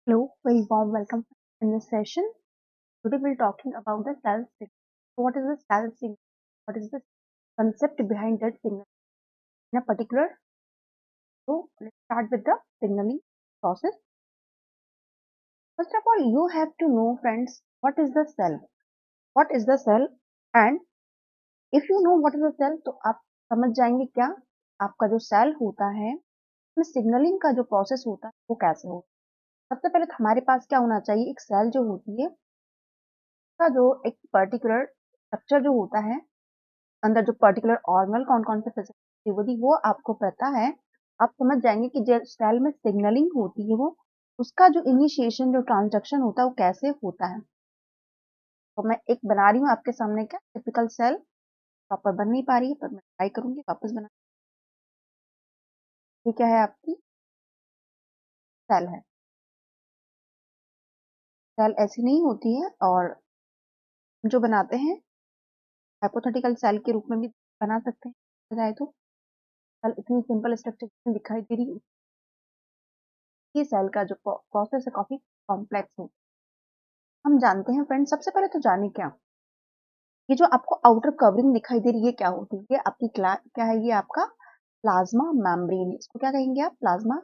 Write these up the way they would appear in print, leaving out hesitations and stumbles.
Hello, very warm welcome in this session. Today we'll talking about the cell signal. So what is the cell signal? What is the concept behind that signal in a particular? So let's start with the signaling process. First of all, you have to know, friends, what is the cell? What is the cell? And if you know what is the cell, तो आप समझ जाएंगे क्या आपका जो cell होता है उसमें सिग्नलिंग का जो प्रोसेस होता है वो कैसे होता है। सबसे पहले तो हमारे पास क्या होना चाहिए, एक सेल जो होती है का जो एक पर्टिकुलर स्ट्रक्चर जो होता है, अंदर जो पर्टिकुलर ऑर्गेनल कौन कौन से प्रेजेंट वो आपको पता है। आप समझ जाएंगे कि जो सेल में सिग्नलिंग होती है वो उसका जो इनिशिएशन जो ट्रांजैक्शन होता है वो कैसे होता है। तो मैं एक बना रही हूँ आपके सामने, क्या टिपिकल सेल प्रॉपर बन नहीं पा रही है पर मैं ट्राई करूंगी वापस बना। ये क्या है, आपकी सेल है। सेल ऐसी नहीं होती है और जो बनाते हैं हाइपोथेटिकल सेल के रूप में भी बना सकते हैं जाए तो। सेल इतनी सिंपल स्ट्रक्चर दिखाई दे रही है, ये सेल का जो प्रोसेस है काफी कॉम्प्लेक्स है। हम जानते हैं फ्रेंड्स, सबसे पहले तो जाने क्या, ये जो आपको आउटर कवरिंग दिखाई दे रही है क्या होती है, ये आपकी क्या है, ये आपका प्लाज्मा मेम्ब्रेन। इसको क्या कहेंगे आप, प्लाज्मा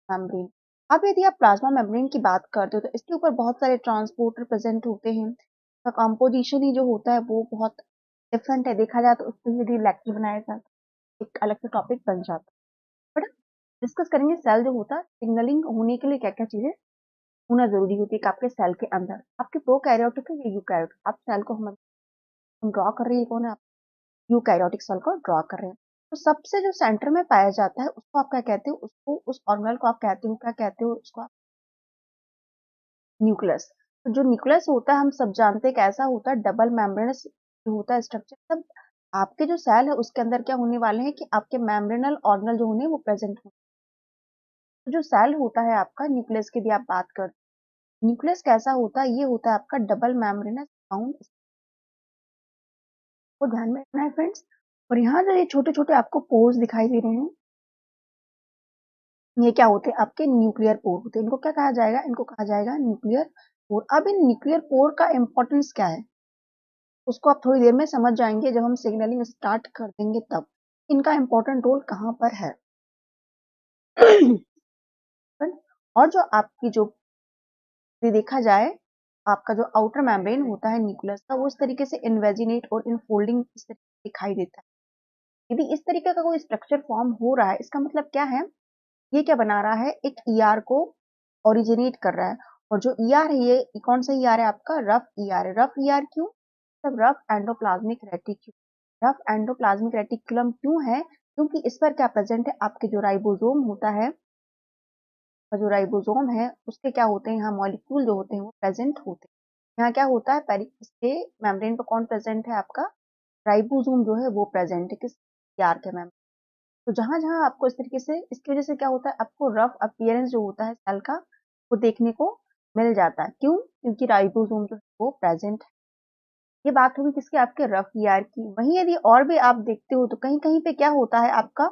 मेम्ब्रेन। अब यदि आप प्लाज्मा मेम्ब्रेन की बात करते हो तो इसके ऊपर बहुत सारे ट्रांसपोर्टर प्रेजेंट होते हैं। इसका कंपोजिशन ही जो होता है वो बहुत डिफरेंट है। देखा जाए तो उसके यदि लेक्चर बनाया जाए तो एक अलग से टॉपिक बन जाता है। बट डिस्कस करेंगे सेल जो होता है, सिग्नलिंग होने के लिए क्या क्या चीजें होना जरूरी होती है आपके सेल के अंदर। आपके प्रोकैरियोटिक है या यूकैरियोटिक, आप सेल को हम ड्रॉ कर रही है कौन है, आप यूकैरियोटिक सेल को ड्रॉ कर रहे हैं। तो सबसे जो सेंटर में पाया जाता है उसको आप क्या कहते हो, उसको उस ऑर्गेनल को आप कहते हो, क्या कहते हो उसको आप, न्यूक्लियस। तो जो न्यूक्लियस होता है हम सब जानते हैं कैसा होता है, डबल मेम्ब्रेनस जो होता है स्ट्रक्चर। तब आपके जो सेल है उसके अंदर क्या होने वाले हैं कि आपके मेम्ब्रेनल ऑर्गेनल जो होने वो प्रेजेंट होंगे। तो जो सेल होता है आपका न्यूक्लियस की यदि आप बात करते हैं, न्यूक्लियस कैसा होता है, ये होता है आपका डबल मेम्ब्रेनस बाउंड, को ध्यान में रखना है फ्रेंड्स। और यहाँ जो ये छोटे छोटे आपको पोर्स दिखाई दे रहे हैं, ये क्या होते हैं, आपके न्यूक्लियर पोर होते हैं। इनको क्या कहा जाएगा, इनको कहा जाएगा न्यूक्लियर पोर। अब इन न्यूक्लियर पोर का इंपॉर्टेंस क्या है उसको आप थोड़ी देर में समझ जाएंगे, जब हम सिग्नलिंग स्टार्ट कर देंगे तब इनका इंपॉर्टेंट रोल कहाँ पर है। और जो आपकी जो देखा जाए, आपका जो आउटर मेम्ब्रेन होता है न्यूक्लियस का, वो इस तरीके से इन्वेजिनेट और इनफोल्डिंग इस तरीके दिखाई देता है। यदि इस तरीके का कोई स्ट्रक्चर फॉर्म हो रहा है, इसका मतलब क्या है, ये क्या बना रहा है, एक ईआर को ओरिजिनेट कर रहा है। और जो ईआर है ये कौन सा ईआर है, आपका रफ ईआर है। रफ ईआर क्यों, सब rough endoplasmic reticulum. Rough endoplasmic reticulum क्यों है, क्योंकि इस पर क्या प्रेजेंट है, आपके जो राइबोसोम होता है, जो राइबोसोम है उसके क्या होते हैं, यहाँ मॉलिक्यूल जो होते हैं वो प्रेजेंट होते हैं। यहाँ क्या होता है, इसके मेम्ब्रेन पर कौन प्रेजेंट है, आपका राइबोसोम जो है वो प्रेजेंट है किस ईआर के मेम्ब्रेन। तो जहां जहां आपको इस तरीके से, इसकी वजह से क्या होता है, आपको रफ अपीयरेंस जो होता है सेल का वो देखने को मिल जाता है। क्यों, क्योंकि राइबोसोम जो है वो प्रेजेंट है। ये बात होगी किसकी, आपके रफ ईआर की। वहीं यदि और भी आप देखते हो तो कहीं कहीं पे क्या होता है, आपका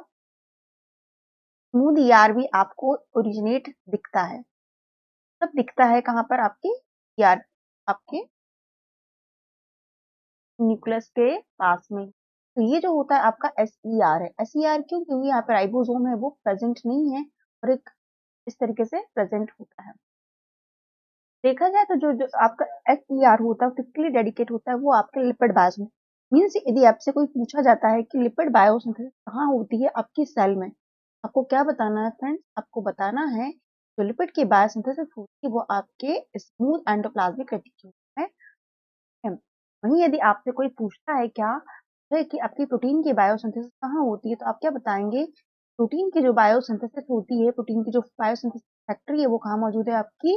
स्मूथ ईआर भी आपको ओरिजिनेट दिखता है। सब दिखता है कहां पर, आपकी ईआर, आपके न्यूक्लियस के पास में। तो ये जो होता है आपका एस ई आर है। एस ई आर क्यों, क्योंकि यहाँ पे राइबोसोम है वो प्रेजेंट नहीं है और एक इस तरीके से प्रेजेंट होता है। देखा जाए तो जो जो आपका एस ई आर होता है किसके लिए डेडिकेट होता है, वो आपके लिपिड बायोसिंथेसिस मीन्स, यदि आपसे कोई पूछा जाता है कि लिपिड बायोसिंथेसिस कहाँ होती है आपकी सेल में, आपको क्या बताना है फ्रेंड्स, आपको बताना है जो लिपिड की बायोसिंथेसिस होती है वो आपके स्मूथ एंडोप्लाज्मिक रेटिक्यूलम में है। वहीं यदि आपसे कोई पूछता है क्या है कि आपकी प्रोटीन की बायोसिंथेसिस कहाँ होती है, तो आप क्या बताएंगे, प्रोटीन की जो बायोसिंथेसिस होती है, प्रोटीन की जो बायोसिंथेसिस फैक्ट्री है वो कहाँ मौजूद है, आपकी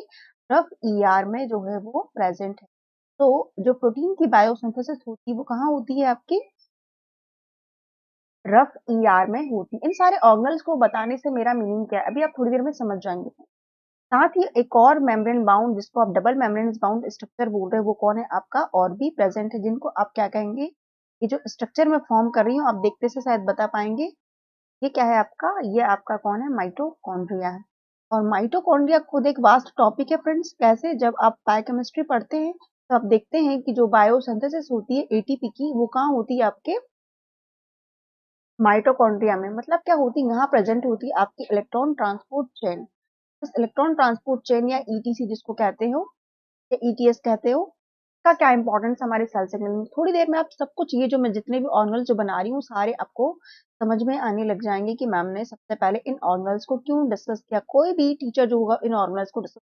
रफ ईआर में जो है वो प्रेजेंट है। तो जो प्रोटीन की बायोसिंथेसिस होती है वो कहाँ होती है, आपकी रफ ईआर में होती है। इन सारे ऑर्गेनल्स को बताने से मेरा मीनिंग क्या है अभी आप थोड़ी देर में समझ जाएंगे। साथ ही एक और मेम्ब्रेन बाउंड, जिसको आप डबल मेम्ब्रेन बाउंड स्ट्रक्चर बोल रहे हैं, वो कौन है आपका, और भी प्रेजेंट है, जिनको आप क्या कहेंगे, ये जो स्ट्रक्चर में फॉर्म कर रही हूँ आप देखते से शायद बता पाएंगे, ये क्या है आपका, ये आपका कौन है, माइटोकॉन्ड्रिया है। और माइटोकॉन्ड्रिया खुद एक वास्ट टॉपिक है फ्रेंड्स। कैसे? जब आप बायोकेमिस्ट्री पढ़ते हैं तो आप देखते हैं कि जो बायोसिंथेसिस होती है एटीपी की, वो कहाँ होती है? आपके माइटोकॉन्ड्रिया में। मतलब क्या होती है? यहाँ प्रेजेंट होती है आपकी इलेक्ट्रॉन ट्रांसपोर्ट चेन। इस इलेक्ट्रॉन ट्रांसपोर्ट चेन या ईटीसी जिसको कहते हो या ईटीएस कहते हो, का क्या इंपॉर्टेंस हमारे सेल सिग्नल में। थोड़ी देर में आप सब कुछ ये जो मैं जितने भी ऑर्गेनल्स जो बना रही हूँ सारे आपको समझ में आने लग जाएंगे कि मैम ने सबसे पहले इन ऑर्गेनल्स को क्यों डिस्कस किया। कोई भी टीचर जो होगा इन ऑर्गेनल्स को डिस्कस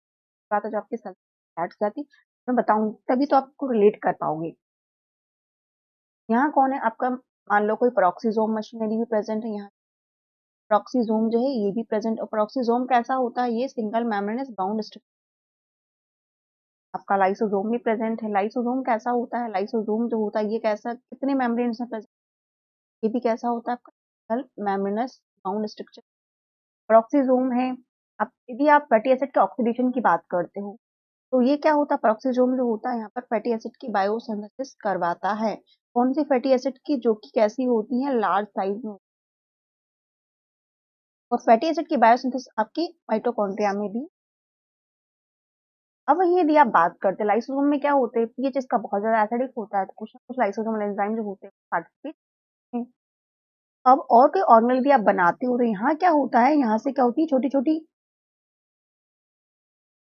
करता जो आपके सेल हट जाती, मैं बताऊंगी तभी तो आपको रिलेट कर पाओगे। यहाँ कौन है आपका? मान लो कोई प्रोक्सीजोम मशीनरी भी प्रेजेंट है यहाँ। प्रोक्सीजोम जो है ये भी प्रेजेंट। और प्रोक्सीजोम कैसा होता है? ये सिंगल मेम्ब्रेनस बाउंड स्ट्रक्चर। आपका लाइसोसोम भी प्रेजेंट है। लाइसोसोम कैसा होता है? लाइसोसोम जो होता है ये कैसा, कितने मेम्ब्रेन्स में प्रेजेंट? ये भी कैसा होता है? आपका सिंगल मेम्ब्रेनस बाउंड स्ट्रक्चर। प्रोक्सीजोम है। अब यदि आप फैटी एसिड के ऑक्सीडेशन की बात करते हो तो ये क्या होता है? प्रोक्सीजोम जो होता है यहाँ पर फैटी एसिड की बायोसिंथेसिस करवाता है। कौन सी फैटी एसिड की? जो कि कैसी होती है? लार्ज साइज में। और फैटी एसिड की बायोसिंथेसिस आपकी माइटोकॉन्ड्रिया में भी। अब वही यदि आप बात करते हैं लाइसोसोम में क्या होते हैं, पीएच इसका बहुत ज्यादा एसिडिक होता है तो कुछ ना कुछ लाइसोसोमल एंजाइम जो होते हैं पार्टिसिपेट हैं। अब और कोई ऑर्गेनल भी आप बनाते हो तो यहाँ क्या होता है? यहाँ से क्या होती है? छोटी छोटी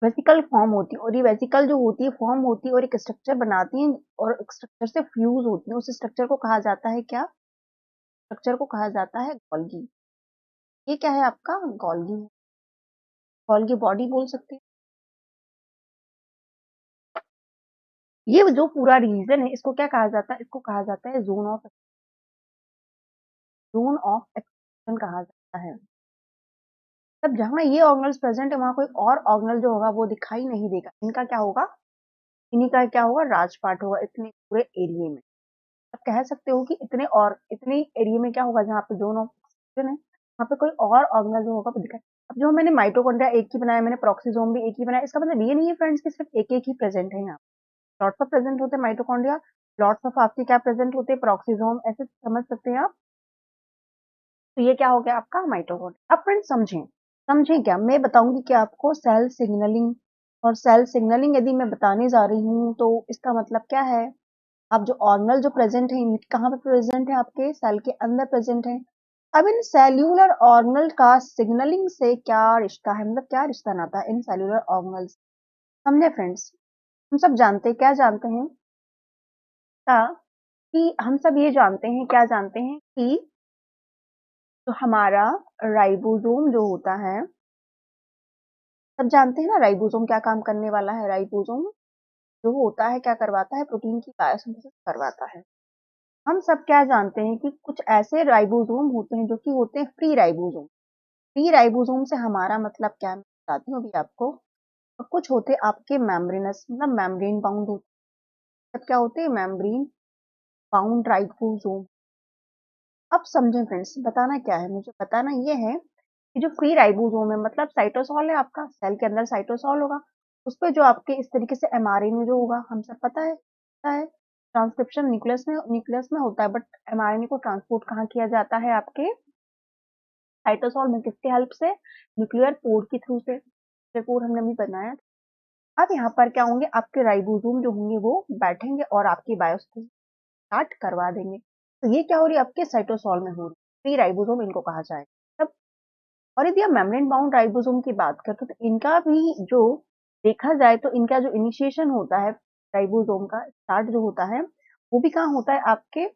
वेसिकल फॉर्म होती है और ये वेसिकल जो होती है फॉर्म होती है और एक स्ट्रक्चर बनाती है और एक स्ट्रक्चर से फ्यूज होती है। उस स्ट्रक्चर को कहा जाता है क्या? स्ट्रक्चर को कहा जाता है गोल्गी। ये क्या है आपका? गोल्गी। गोल्गी बॉडी बोल सकते हैं। ये जो पूरा रीजन है इसको क्या कहा जाता है? इसको कहा जाता है जोन ऑफ एक्सप्रेशन कहा जाता है। तब जहां ये ऑर्गेनल्स प्रेजेंट है वहां कोई और ऑर्गेनल जो होगा वो दिखाई नहीं देगा। इनका क्या होगा? इन्हीं का क्या होगा? राजपाट होगा इतने पूरे एरिया में। आप कह सकते हो कि इतने एरिया में क्या होगा? जहाँ पे जोन ऑफ एक्सप्रेशन है वहां पे कोई और ऑर्गेनल जो होगा वो दिखाई। अब जो मैंने माइटोकॉन्ड्रिया एक ही बनाया, मैंने प्रोक्सीजोम भी एक ही बनाया, इसका मतलब ये नहीं है फ्रेंड्स कि सिर्फ एक एक ही प्रेजेंट है। यहाँ लॉट्स ऑफ प्रेजेंट होते हैं माइटोकॉन्ड्रिया, लॉट्स ऑफ आपके क्या प्रेजेंट होते हैं? प्रोक्सीजोम। ऐसे समझ सकते हैं आप। तो ये क्या हो गया आपका? माइटोकॉन्ड्रिया। अब फ्रेंड्स समझें। समझें क्या? मैं बताऊंगी कि आपको सेल सिग्नलिंग। और सेल सिग्नलिंग यदि मैं बताने जा रही हूँ तो इसका मतलब क्या है? अब जो ऑर्गेनल जो प्रेजेंट है कहाँ पे प्रेजेंट है? आपके सेल के अंदर प्रेजेंट है। अब इन सेल्यूलर ऑर्गेनल का सिग्नलिंग से क्या रिश्ता है? मतलब क्या रिश्ता नाता है इन सेल्यूलर ऑर्गेनल्स? समझे फ्रेंड्स? हम सब जानते हैं, क्या जानते हैं? क्या? कि हम सब ये जानते हैं, क्या जानते हैं कि जो हमारा राइबोसोम जो होता है, सब जानते हैं ना राइबोसोम क्या काम करने वाला है। राइबोसोम जो होता है क्या करवाता है? प्रोटीन की बायोसिंथेसिस करवाता है। हम सब क्या जानते हैं कि कुछ ऐसे राइबोसोम होते हैं जो कि होते हैं फ्री राइबोसोम। फ्री राइबोसोम से हमारा मतलब क्या है मैं बताती हूँ अभी आपको। और कुछ होते हैं आपके मेम्ब्रेनस, मतलब मेम्ब्रेन बाउंड होते हैं। सब क्या होते हैं? Membrane bound ribosome. अब समझें फ्रेंड्स, बताना क्या है मुझे? बताना ये है कि जो फ्री राइबोसोम है मतलब साइटोसॉल है आपका, सेल के अंदर साइटोसॉल होगा। उस पर जो आपके इस तरीके से एमआरएनए जो होगा, हम सब पता है ट्रांसक्रिप्शन न्यूक्लियस में होता है, बट एमआरएनए को ट्रांसपोर्ट कहाँ किया जाता है? आपके साइटोसॉल में। किसके हेल्प से? न्यूक्लियर पोर के थ्रू से। न्यूक्लियर पोर हमने अभी बनाया। अब यहाँ पर क्या होंगे? आपके राइबोसोम जो होंगे वो बैठेंगे और आपकी बायोसिंथेसिस स्टार्ट करवा देंगे। तो ये क्या हो रही है? आपके साइटोसॉल में हो रही है। फ्री राइबोसोम इनको कहा जाएगा। तब और यदि आप मेम्ब्रेन बाउंड राइबोसोम की बात करते हो तो इनका भी जो देखा जाए तो इनका जो इनिशिएशन होता है राइबोसोम का स्टार्ट जो होता है वो भी कहाँ होता है? आपके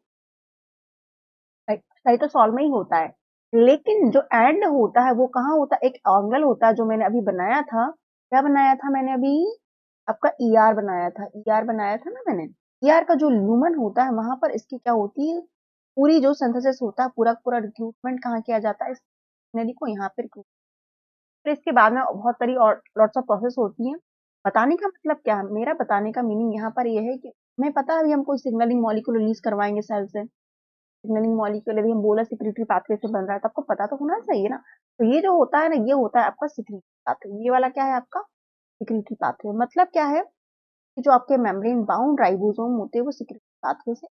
साइटोसॉल में ही होता है। लेकिन जो एंड होता है वो कहाँ होता है? एक ऑर्गेनल होता है जो मैंने अभी बनाया था। क्या बनाया था मैंने अभी? आपका ईआर बनाया था। ईआर बनाया था ना मैंने। ईआर का जो लूमन होता है वहां पर इसकी क्या होती है? पूरी जो सिंथेसिस होता है पूरा पूरा रिक्रूटमेंट कहाँ किया जाता है? इस नदी को यहाँ पे recruit। फिर इसके बाद में बहुत सारी और लॉट्स ऑफ प्रोसेस होती हैं। बताने का मतलब क्या है? मेरा बताने का मीनिंग यहाँ पर यह है कि हमें पता है अभी हम कोई सिग्नलिंग मॉलिक्यूल रिलीज करवाएंगे सेल से। सिग्नलिंग मॉलिक्यूल अभी हम बोला सिक्रेटरी पाथवे से बन रहा है तो आपको पता तो होना चाहिए ना। तो ये जो होता है ना ये होता है आपका सिक्रेटरी पाथवे। ये वाला क्या है आपका? Secretory pathway. मतलब क्या है कि जो आपके मेम्ब्रेन बाउंड राइबोसोम होते हैं वो सिक्रेटरी पाथवे से,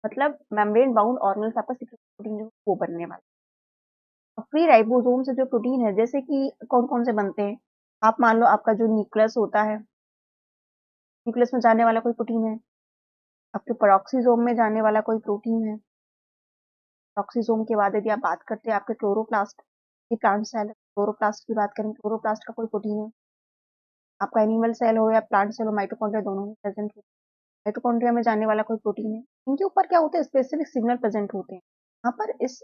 मतलब मेम्ब्रेन बाउंड ऑर्गेनल्स आपका सिक्रेटरी प्रोटीन जो वो बनने वाला। फ्री राइबोसोम से जो प्रोटीन है, जैसे कि कौन कौन से बनते हैं, आप मान लो आपका जो न्यूक्लियस होता है, न्यूक्लियस में जाने वाला कोई प्रोटीन है, आपके पेरोक्सीसोम में जाने वाला कोई प्रोटीन है, पेरोक्सीसोम के बाद यदि आप बात करते हैं आपके क्लोरोप्लास्ट, ये प्लांट सेल है, क्लोरोप्लास्ट की बात करें, क्लोरोप्लास्ट का कोई प्रोटीन है, आपका एनिमल सेल हो या प्लांट सेल हो, माइटोकॉन्ड्रिया दोनों में प्रेजेंट होते हैं, माइटोकॉन्ड्रिया में जाने वाला कोई प्रोटीन है, इनके ऊपर क्या होता है, स्पेसिफिक सिग्नल प्रेजेंट होते हैं, यहाँ पर इस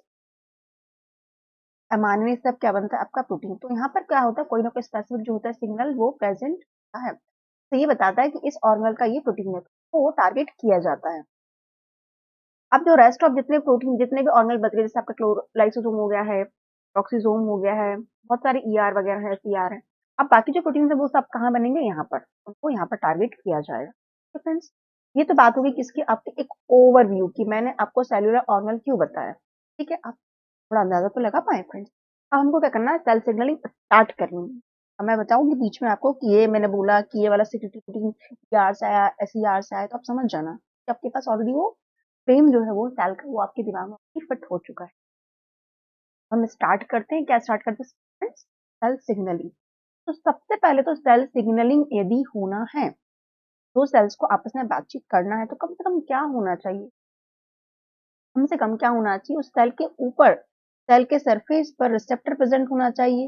मानने से अब क्या बनता है आपका प्रोटीन, तो यहाँ पर क्या होता है, कोई ना कोई स्पेसिफिक जो होता है सिग्नल वो प्रेजेंट होता है, तो ये बताता है कि इस ऑर्गेनल का ये प्रोटीन है, तो वो टारगेट किया जाता है। अब जो रेस्ट ऑफ जितने प्रोटीन, जितने भी ऑर्गेनल बच गए, जैसे आपका लाइसोसोम हो गया है, ऑक्सीसोम हो गया है, बहुत सारे ईआर वगैरह है, सीआर है, अब बाकी जो प्रोटीन है वो सब कहाँ बनेंगे, यहाँ पर, उनको यहाँ पर टारगेट किया जाएगा। तो फ्रेंड्स, ये तो बात होगी किसकी, आपकी एक ओवरव्यू की, मैंने आपको सेलुलर ऑर्गेनल क्यों बताया, ठीक है, आप थोड़ा अंदाजा तो लगा पाए फ्रेंड्स। अब हमको क्या करना है, सेल सिग्नलिंग स्टार्ट करनी है। अब मैं बताऊंगी बीच में आपको कि ये मैंने बोला कि ये वाला सिक्रेटरी प्रोटीन आर से आया, एसईआर से आया, तो आप समझ जाना कि आपके पास ऑलरेडी वो फ्रेम जो है वो सेल का वो आपके दिमाग में फिट हो चुका है। हम स्टार्ट करते हैं, क्या स्टार्ट करते हैं फ्रेंड्स, सेल सिग्नलिंग। तो सबसे पहले तो सेल सिग्नलिंग यदि होना है, तो सेल्स को आपस में बातचीत करना है, तो कम से कम क्या होना चाहिए, कम से कम क्या होना चाहिए, उस सेल के ऊपर, सेल के सरफेस पर रिसेप्टर प्रेजेंट होना चाहिए।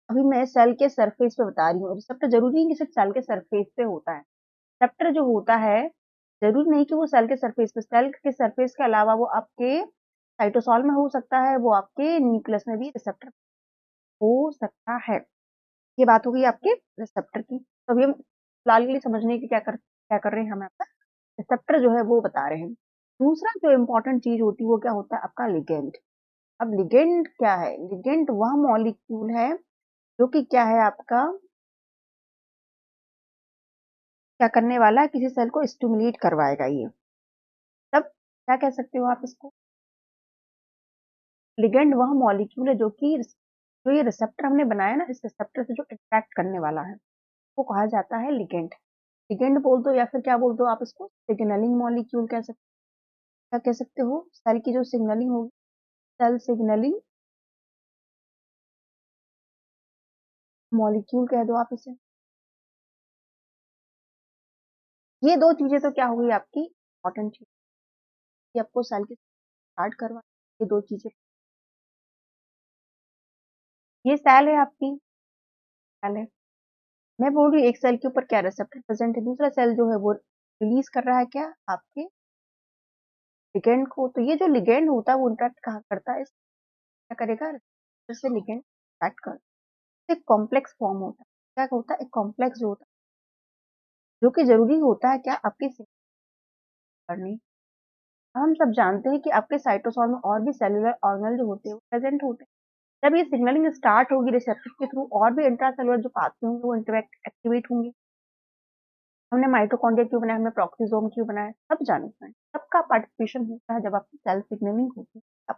अभी मैं सेल के सरफेस पे बता रही हूँ, रिसेप्टर जरूरी नहीं कि सिर्फ सेल के सरफेस पे होता है, रिसेप्टर जो होता है जरूरी नहीं कि वो सेल के सरफेस पे, सेल के सरफेस के अलावा वो आपके साइटोसॉल में हो सकता है, वो आपके न्यूक्लियस में भी रिसेप्टर हो सकता है। ये बात हो गई आपके रिसेप्टर की। तो अभी हम फिलहाल के लिए समझने की क्या कर रहे हैं, हम आपका रिसेप्टर जो है वो बता रहे हैं। दूसरा जो इम्पोर्टेंट चीज होती है वो क्या होता है, आपका लिगेंड। अब लिगेंड क्या है, लिगेंड वह मॉलिक्यूल है जो कि क्या है आपका, क्या करने वाला है, किसी सेल को स्टिमुलेट करवाएगा ये, तब क्या कह सकते हो आप इसको, लिगेंड वह मॉलिक्यूल है जो कि, जो ये रिसेप्टर हमने बनाया ना, इस रिसेप्टर से जो अट्रैक्ट करने वाला है वो कहा जाता है लिगेंड। लिगेंड बोल दो या फिर क्या बोल दो आप इसको, सिग्नलिंग मॉलिक्यूल कह सकते, क्या कह सकते हो, सेल की जो सिग्नलिंग होगी, सेल सिग्नलिंग मॉलिक्यूल कह दो आप इसे। ये दो चीजें तो क्या होगी आपकी इंपॉर्टेंट चीज, कि आपको सेल की स्टार्ट करवा, ये दो चीजें, ये सेल है आपकी, सेल है, मैं बोल रही हूँ एक सेल के ऊपर क्या रिसेप्टर प्रेजेंट है, दूसरा सेल जो है वो रिलीज कर रहा है क्या आपके लिगेंड को, तो ये जो लिगेंड होता है वो इंटरेक्ट कहाँ करता है, क्या करेगा, रिसेप्टर से लिगेंड इंटरेक्ट करता है, एक कॉम्प्लेक्स फॉर्म होता है, क्या होता है, एक कॉम्प्लेक्स जो होता है, जो कि जरूरी होता है क्या आपकी करनी। हम सब जानते हैं कि आपके साइटोसोल में और भी सेलुलर ऑर्गेनल जो होते हैं वो प्रेजेंट होते हैं, जब ये सिग्नलिंग स्टार्ट होगी रिसेप्टर के थ्रू, और भी इंट्रासेलुलर जो पाथवे होंगे वो इंटरेक्ट एक्टिवेट होंगे। हमने माइटोकॉन्ड्रिया क्यों बनाया, हमने प्रोक्सीसोम क्यों बनाया, सब जानते हैं, सबका पार्टिसिपेशन होता है जब आपकी सेल सिग्नलिंग होती है। अब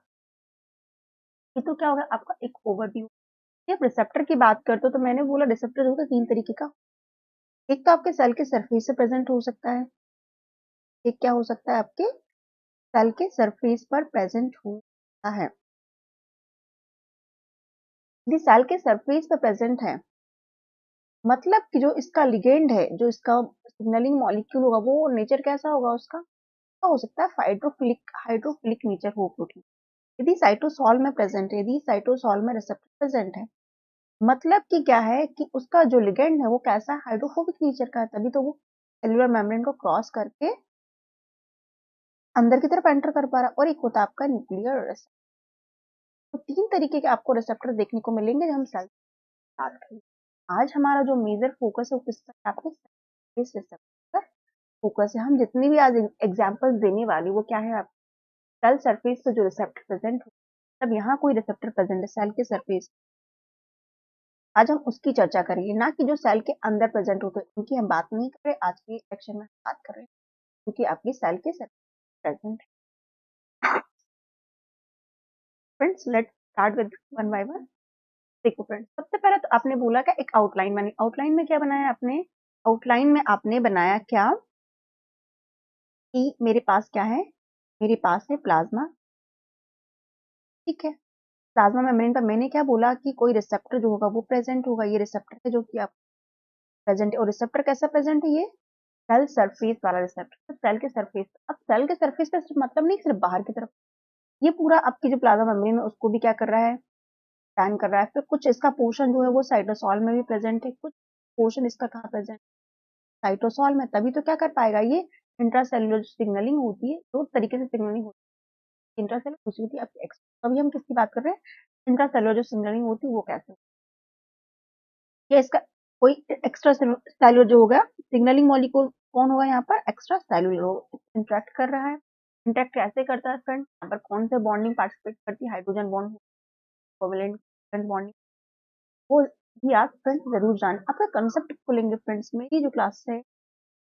ये तो क्या होगा आपका एक ओवरव्यू। जब रिसेप्टर की बात करते हो तो मैंने बोला रिसेप्टर होता है तीन तरीके का, एक तो आपके सेल के सरफेस से प्रेजेंट हो सकता है, एक क्या हो सकता है आपके सेल के सरफेस पर प्रेजेंट होता है। यदि सेल के सरफेस पर प्रेजेंट है, मतलब कि जो इसका लिगेंड है, जो इसका सिग्नलिंग मॉलिक्यूल होगा, वो नेचर कैसा होगा उसका, तो हो सकता है हाइड्रोफिलिक, हाइड्रोफिलिक नेचर हो प्रोटीन। यदि साइटोसॉल में प्रेजेंट है, यदि साइटोसॉल में रिसेप्टर प्रेजेंट है, मतलब कि क्या है कि उसका जो लिगेंड है वो कैसा है, हाइड्रोफोबिक नेचर का है, तभी तो वो सेलुलर मेम्ब्रेन को क्रॉस करके अंदर की तरफ एंटर कर पा रहा है। और एक होता है आपका न्यूक्लियर रिसेप्टर। तो तीन तरीके के आपको रिसेप्टर देखने को मिलेंगे जब हम सेल बात करेंगे। आज हमारा जो मेजर फोकस है वो किस पर, आपके रिसेप्टर पर फोकस है। हम जितनी भी आज एग्जांपल्स देने वाली वो क्या है, आप सेल सरफेस पे जो रिसेप्टर प्रेजेंट हो, तब यहाँ कोई रिसेप्टर प्रेजेंट है सेल के सरफेस, आज हम उसकी चर्चा करेंगे, ना कि जो सेल के अंदर प्रेजेंट होते हैं उनकी हम बात नहीं कर रहे, आज के सेक्शन में बात कर रहे हैं क्योंकि आपकी सेल के सरफेस प्रेजेंट है। Friends let's start with one by one. देखो फ्रेंड्स, सबसे पहले तो आपने बोला क्या, एक आउटलाइन बनी, आउटलाइन में क्या बनाया आपने, आउटलाइन में आपने बनाया क्या कि मेरे पास क्या है, मेरे पास है प्लाज्मा, ठीक है, प्लाज्मा मेम्ब्रेन पर मैंने क्या बोला कि कोई रिसेप्टर जो होगा वो प्रेजेंट होगा, ये रिसेप्टर है जो कि आप प्रेजेंट है। और रिसेप्टर कैसा प्रेजेंट है, ये सेल सरफेस वाला रिसेप्टर, तो सेल के सरफेस। अब सेल के सरफेस पे सिर्फ मतलब नहीं सिर्फ बाहर की तरफ, ये पूरा आपकी जो प्लाज्मा मेम्ब्रेन है उसको भी क्या कर रहा है, स्कैन कर रहा है। फिर कुछ इसका पोर्शन जो है वो साइटोसॉल में भी प्रेजेंट है, कुछ पोर्शन इसका कहाँ प्रेजेंट, साइटोसॉल में। तभी तो क्या कर पाएगा ये, इंट्रासेल्युलर सिग्नलिंग होती है, दो तरीके से सिग्नलिंग होती है, इंट्रासेल्युलर, दूसरी होती है आपकी एक्स्ट्रा। अभी हम किसकी बात कर रहे हैं, इंट्रासेल्युलर जो सिग्नलिंग होती है वो कैसे, या इसका कोई एक्स्ट्रा सेल्युलर जो होगा सिग्नलिंग मॉलिक्यूल कौन होगा यहाँ पर, एक्स्ट्रा सेल्युलर इंटरेक्ट कर रहा है। इंटरेक्ट कैसे करता है फ्रेंड, यहाँ पर कौन से बॉन्डिंग पार्टिसिपेट करती है, हाइड्रोजन बॉन्ड, कोवेलेंट बॉन्डिंग, वो भी आप फ्रेंड्स जरूर जान। आपका कंसेप्ट खोलेंगे फ्रेंड्स, मेरी जो क्लास है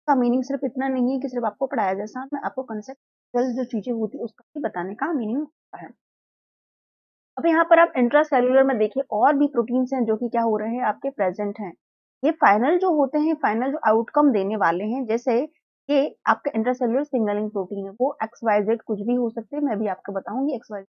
का मीनिंग सिर्फ इतना नहीं है कि सिर्फ आपको पढ़ाया जाए, साथ में आपको कंसेप्ट जो चीजें होती है उसका भी बताने का मीनिंग होता है। अब यहाँ पर आप इंट्रासेल्युलर में देखिए और भी प्रोटीन्स हैं जो कि क्या हो रहे हैं, आपके प्रेजेंट हैं। ये फाइनल जो होते हैं, फाइनल जो आउटकम देने वाले हैं, जैसे ये आपका इंट्रासेल्युलर सिग्नलिंग प्रोटीन है, वो XYZ कुछ भी हो सकते हैं, मैं भी आपको बताऊंगी XYZ।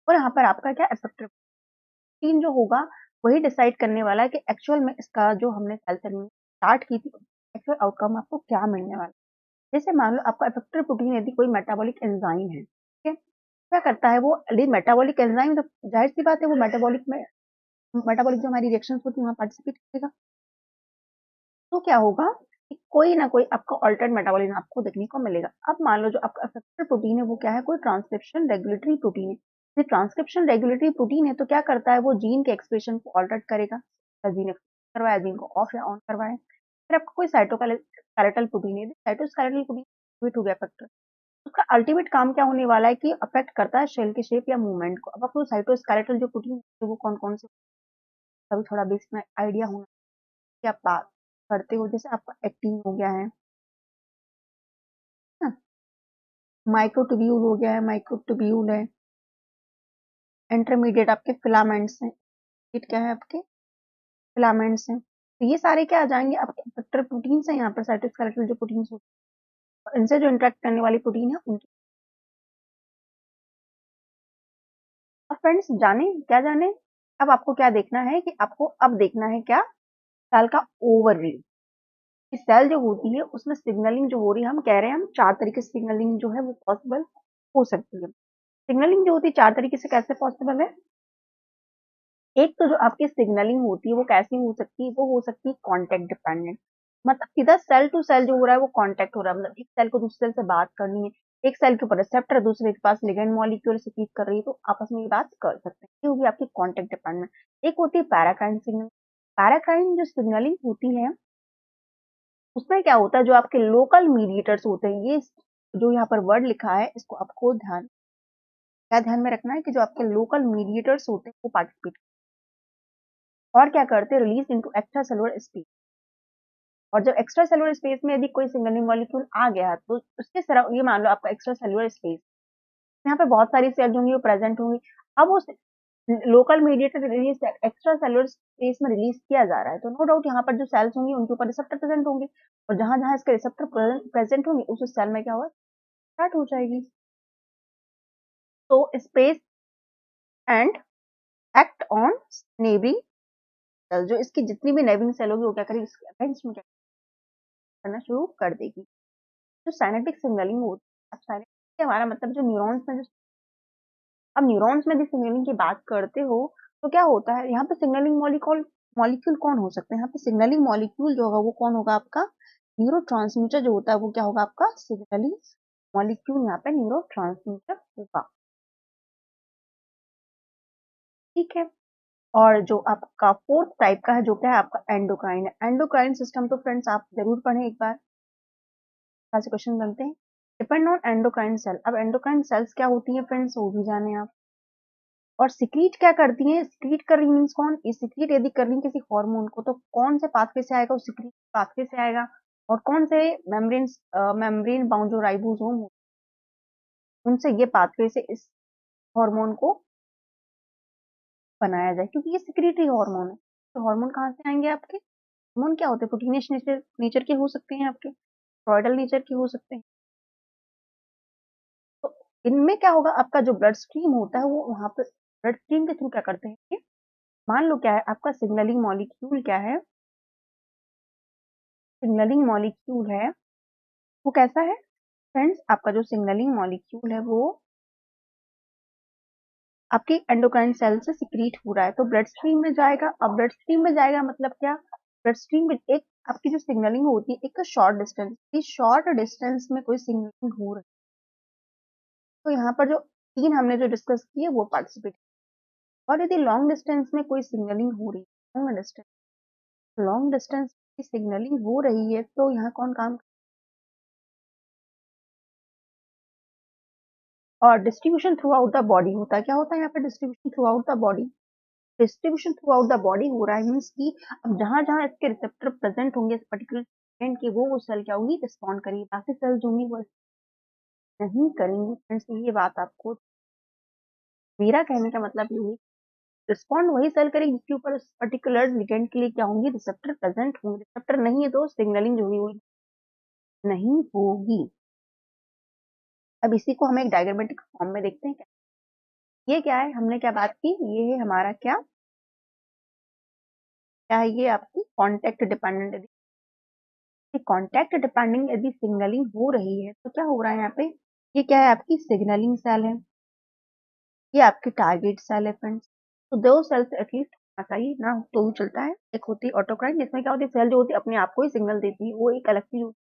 और यहाँ पर आपका क्या इफेक्टिव प्रोटीन जो होगा वही डिसाइड करने वाला है कि एक्चुअल में इसका जो हमने सेल सर्विंग स्टार्ट की थी एक्चुअल आउटकम आपको क्या मिलने वाला है। जैसे मान लो आपका इफेक्टर प्रोटीन यदि कोई मेटाबॉलिक एंजाइम है, ठीक है, क्या करता है वो, यदि मेटाबॉलिक एंजाइम, तो जाहिर सी बात है वो मेटाबॉलिक में, मेटाबॉलिक जो हमारी रिएक्शंस होती है वहां पार्टिसिपेट करेगा। तो क्या होगा कि कोई ना कोई आपका ऑल्टर्ड मेटाबॉलिज्म आपको देखने को मिलेगा। अब मान लो जो आपका इफेक्टर प्रोटीन है वो क्या है, कोई ट्रांसक्रिप्शन रेगुलेटरी प्रोटीन है। ये ट्रांसक्रिप्शन रेगुलेटरी प्रोटीन है तो क्या करता है वो जीन के एक्सप्रेशन को ऑल्टर करेगा, जीन करवाया, जीन को ऑफ या ऑन करवाए। फिर आपका कोई साइटोस्केलेटल प्रोटीन है, साइटोस्केलेटल प्रोटीन हो गया इफेक्टर, उसका अल्टीमेट काम क्या होने वाला है कि अफेक्ट करता है सेल के शेप या मूवमेंट को। अब आपको साइटोस्केलेटल जो प्रोटीन है वो कौन कौन से, कभी थोड़ा बेसिक में आइडिया होना कि आप बात करते हो। जैसे आपका एक्टिन हो गया है ना, माइक्रोट्यूब्यूल हो गया है, माइक्रोट्यूब्यूल है, इंटरमीडिएट आपके फिलामेंट्स हैं, ये क्या है आपके फिलामेंट्स हैं। तो ये सारे क्या आ जाएंगे आपके इफेक्टर प्रोटीन्स हैं, यहाँ पर साइटोस्केलेटल जो प्रोटीन्स होते हैं इनसे जो इंटरेक्ट करने वाली प्रोटीन है उनकी। अब फ्रेंड्स जाने क्या जाने, अब आपको क्या देखना है कि आपको अब देखना है क्या, सेल का ओवरव्यू। सेल जो होती है उसमें सिग्नलिंग जो हो रही है, हम कह रहे हैं हम चार तरीके से सिग्नलिंग जो है वो पॉसिबल हो सकती है। सिग्नलिंग जो होती है चार तरीके से कैसे पॉसिबल है, एक तो जो आपकी सिग्नलिंग होती है वो कैसी हो सकती है, वो हो सकती है कांटेक्ट डिपेंडेंट, मतलब सीधा सेल टू सेल जो हो रहा है वो कांटेक्ट हो रहा है, मतलब एक सेल को दूसरे सेल से बात करनी है, एक सेल के ऊपर रिसेप्टर दूसरे के पास लिगेंड मॉलिक्यूल से क्लीव कर रही है, तो आपस में ये बात कर सकते हैं, ये होगी आपकी कांटेक्ट डिपेंडेंट। एक होती है पैराकाइन सिग्नल। पैराकाइन जो सिग्नलिंग होती है उसमें क्या होता है, जो आपके लोकल मीडिएटर्स होते हैं, ये जो यहाँ पर वर्ड लिखा है इसको आपको क्या ध्यान में रखना है कि जो आपके लोकल मीडिएटर्स होते हैं वो पार्टिसिपेट और क्या करते हैं, release into extra cellular space. और जब एक्स्ट्रा सेलुलर स्पेस में यदि कोई सिग्नलिंग मॉलिक्यूल आ गया तो उसके सराउंड, ये मान लो आपका एक्स्ट्रा सेलुलर स्पेस, यहाँ पे बहुत सारी सेल्स होंगी वो प्रेजेंट होंगी। अब उस local mediator release extra cellular space में रिलीज किया जा रहा है, तो नो डाउट यहाँ पर जो सेल्स होंगी उनके ऊपर रिसेप्टर प्रेजेंट होंगे, और जहां जहां इसके रिसेप्टर प्रेजेंट होंगे उस सेल में क्या होगा, स्टार्ट हो जाएगी। तो space and act on neighbouring cell, जो इसकी जितनी भी नेबरिंग सेल होगी वो क्या करेगी, इसके अगेंस्ट में क्या करना शुरू कर देगी। जो साइनेटिक सिग्नलिंग होती है, अब साइनेटिक हमारा मतलब जो न्यूरॉन्स में जो, अब न्यूरॉन्स में भी सिग्नलिंग की बात करते हो तो क्या होता है, यहाँ पे सिग्नलिंग मॉलिक्यूल मॉलिक्यूल कौन हो सकते हैं, यहाँ पे सिग्नलिंग मॉलिक्यूल जो होगा वो कौन होगा, आपका न्यूरोट्रांसमीटर जो होता है वो क्या होगा, आपका सिग्नलिंग मॉलिक्यूल यहाँ पे न्यूरोट्रांसमीटर होगा, ठीक है। और जो आपका फोर्थ टाइप का है जो क्या है आपका एंडोक्राइन है। एंडोक्राइन सिस्टम तो फ्रेंड्स आप जरूर पढ़ें एक बार, ऐसे क्वेश्चन बनते हैं। डिपेंड ऑन एंडोक्राइन सेल, अब एंडोक्राइन सेल्स क्या होती है फ्रेंड्स वो भी जाने आप। और सिक्रीट क्या करती है, सिक्रीट कर रही मीन्स कौन, ये सिक्रीट यदि कर रही है किसी हार्मोन को तो कौन से पाथवे से आएगा, वो सिक्रीट पाथवे से आएगा, और कौन से मेम्ब्रेन मेम्ब्रेन बाउंड जो राइबोसोम उनसे ये पाथवे से इस हार्मोन को बनाया जाए, क्योंकि ये सिक्रीटरी हार्मोन है। तो हार्मोन कहाँ से आएंगे आपके, हार्मोन क्या होते हैं, प्रोटीनियस नेचर के हो सकते हैं, आपके स्टेरॉयडल नेचर के हो सकते हैं। तो इनमें क्या होगा, आपका जो ब्लड स्ट्रीम होता है वो वहां पर ब्लड स्ट्रीम के थ्रू क्या करते हैं ये, मान लो क्या है आपका सिग्नलिंग मॉलिक्यूल, क्या है सिग्नलिंग मॉलिक्यूल है, वो कैसा है फ्रेंड्स, आपका जो सिग्नलिंग मॉलिक्यूल है वो आपके एंडोक्राइन सेल से सिक्रीट हो रहा है, तो ब्लड स्ट्रीम में जाएगा। अब ब्लड स्ट्रीम में जाएगा मतलब क्या, ब्लड स्ट्रीम में एक आपकी जो सिग्नलिंग होती है एक शॉर्ट डिस्टेंस, इस शॉर्ट डिस्टेंस में कोई सिग्नलिंग हो रही है, तो यहाँ पर जो तीन हमने जो डिस्कस किए वो पार्टिसिपेट। और यदि लॉन्ग डिस्टेंस में कोई सिग्नलिंग हो रही है, लॉन्ग डिस्टेंस की सिग्नलिंग हो रही है, तो यहाँ कौन काम, और distribution through out the body होता है, क्या होता है यहाँ पे distribution through out the body, distribution through out the body हो रहा है, मीन्स की अब जहां जहां इसके रिसेप्टर प्रेजेंट होंगे इस पर्टिकुलर सेगमेंट के, वो सेल क्या होंगी, रिस्पॉन्ड करेंगी, बाकी सेल जो होंगी वो नहीं करेंगी। फ्रेंड्स ये बात आपको, मेरा कहने का मतलब ये है, रिस्पॉन्ड वही सेल करेगी जिसके ऊपर इस पर्टिकुलर लिगेंड के लिए क्या होंगी, रिसेप्टर प्रेजेंट होंगे, रिसेप्टर नहीं है तो सिग्नलिंग जो होगी वो नहीं होगी। अब इसी को हम एक डायग्रामेटिक फॉर्म में देखते हैं। ये क्या है, हमने क्या बात की, ये है हमारा क्या क्या है, ये आपकी कॉन्टेक्ट डिपेंडेंट, कॉन्टेक्ट डिपेंडिंग यदि सिग्नलिंग हो रही है तो क्या हो रहा है यहाँ पे, ये क्या है आपकी सिग्नलिंग सेल है, ये आपकी टारगेट सेल है फ्रेंड्स। तो दो सेल्स एटलीस्ट होना चाहिए ना, तो भी चलता है। एक होती है ऑटोक्राइन, जिसमें क्या होती है सेल जो होती है अपने आप को ही सिग्नल देती है, वो एक अलग चीज होती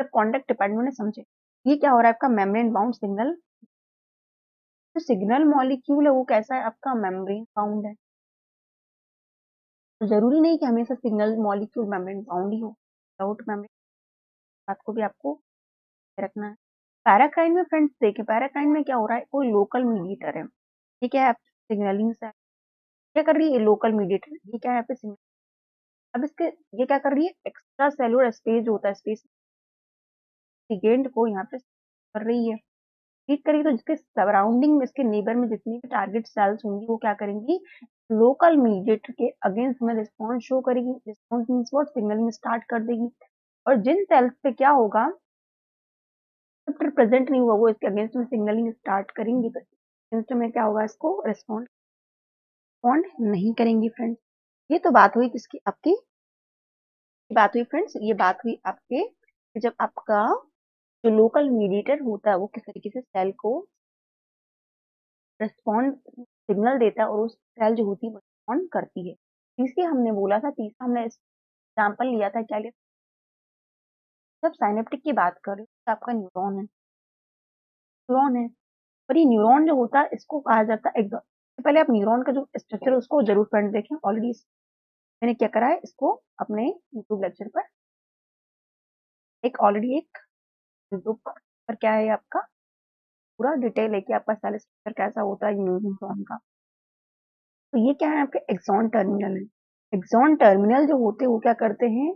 है। जब कॉन्टेक्ट डिपेंडेंट ने समझे, ये क्या हो रहा है आपका मेम्ब्रेन बाउंड सिग्नल, जो सिग्नल मॉलिक्यूल है वो कैसा है आपका मेम्ब्रेन बाउंड है, तो जरूरी नहीं कि हमेशा सिग्नल मॉलिक्यूल मेम्ब्रेन बाउंड ही हो, विदाउट मेम्ब्रेन, बात को भी आपको रखना है। पैराकाइन में फ्रेंड्स देखें, पैराकाइन में क्या हो रहा है, कोई लोकल मीडिएटर है, ये क्या है सिग्नलिंग से क्या कर रही है, लोकल मीडिएटर, ये क्या है यहाँ पे सिग्नल। अब इसके ये क्या कर रही है, एक्स्ट्रा सेलुलर स्पेस जो होता है, स्पेस लिगेंड को यहाँ पे कर रही है, हीट करेगी, तो जिसके सराउंडिंग में इसके नेबर में जितनी भी टारगेट सेल्स होंगी वो क्या करेंगी, लोकल मीडिएटर के अगेंस्ट में रिस्पॉन्स शो करेगी, response means what, signalling start कर देगी। और जिन सेल्स पे क्या होगा, रिसेप्टर प्रेजेंट नहीं हुआ, वो इसके अगेंस्ट में सिग्नलिंग स्टार्ट करेंगी, तो अगेंस्ट में क्या होगा, इसको रिस्पॉन्ड नहीं करेंगी फ्रेंड्स। ये तो बात हुई किसकी, आपकी बात हुई फ्रेंड्स, ये बात हुई आपके कि जब आपका जो लोकल मीडिएटर होता है वो किस तरीके से सेल को रिस्पॉन्ड सिग्नल देता है, और उस सेल जो होती है वो रिस्पॉन्ड करती है। तीसरी हमने बोला था, तीसरा हमने एग्जाम्पल लिया था, क्या लिया, जब साइनेप्टिक की बात करें तो आपका न्यूरॉन है, न्यूरॉन है, और ये न्यूरॉन जो होता है इसको कहा जाता है पहले आप न्यूरॉन का जो स्ट्रक्चर है उसको जरूर फ्रेंड देखें, ऑलरेडी मैंने क्या करा है, इसको अपने यूट्यूब लेक्चर पर एक यूट्यूब पर क्या है आपका पूरा डिटेल है कि आपका सेल स्ट्रक्चर कैसा होता है न्यूरॉन का। तो ये क्या है आपके एक्सॉन टर्मिनल है, एक्सॉन टर्मिनल जो होते हैं वो क्या करते हैं,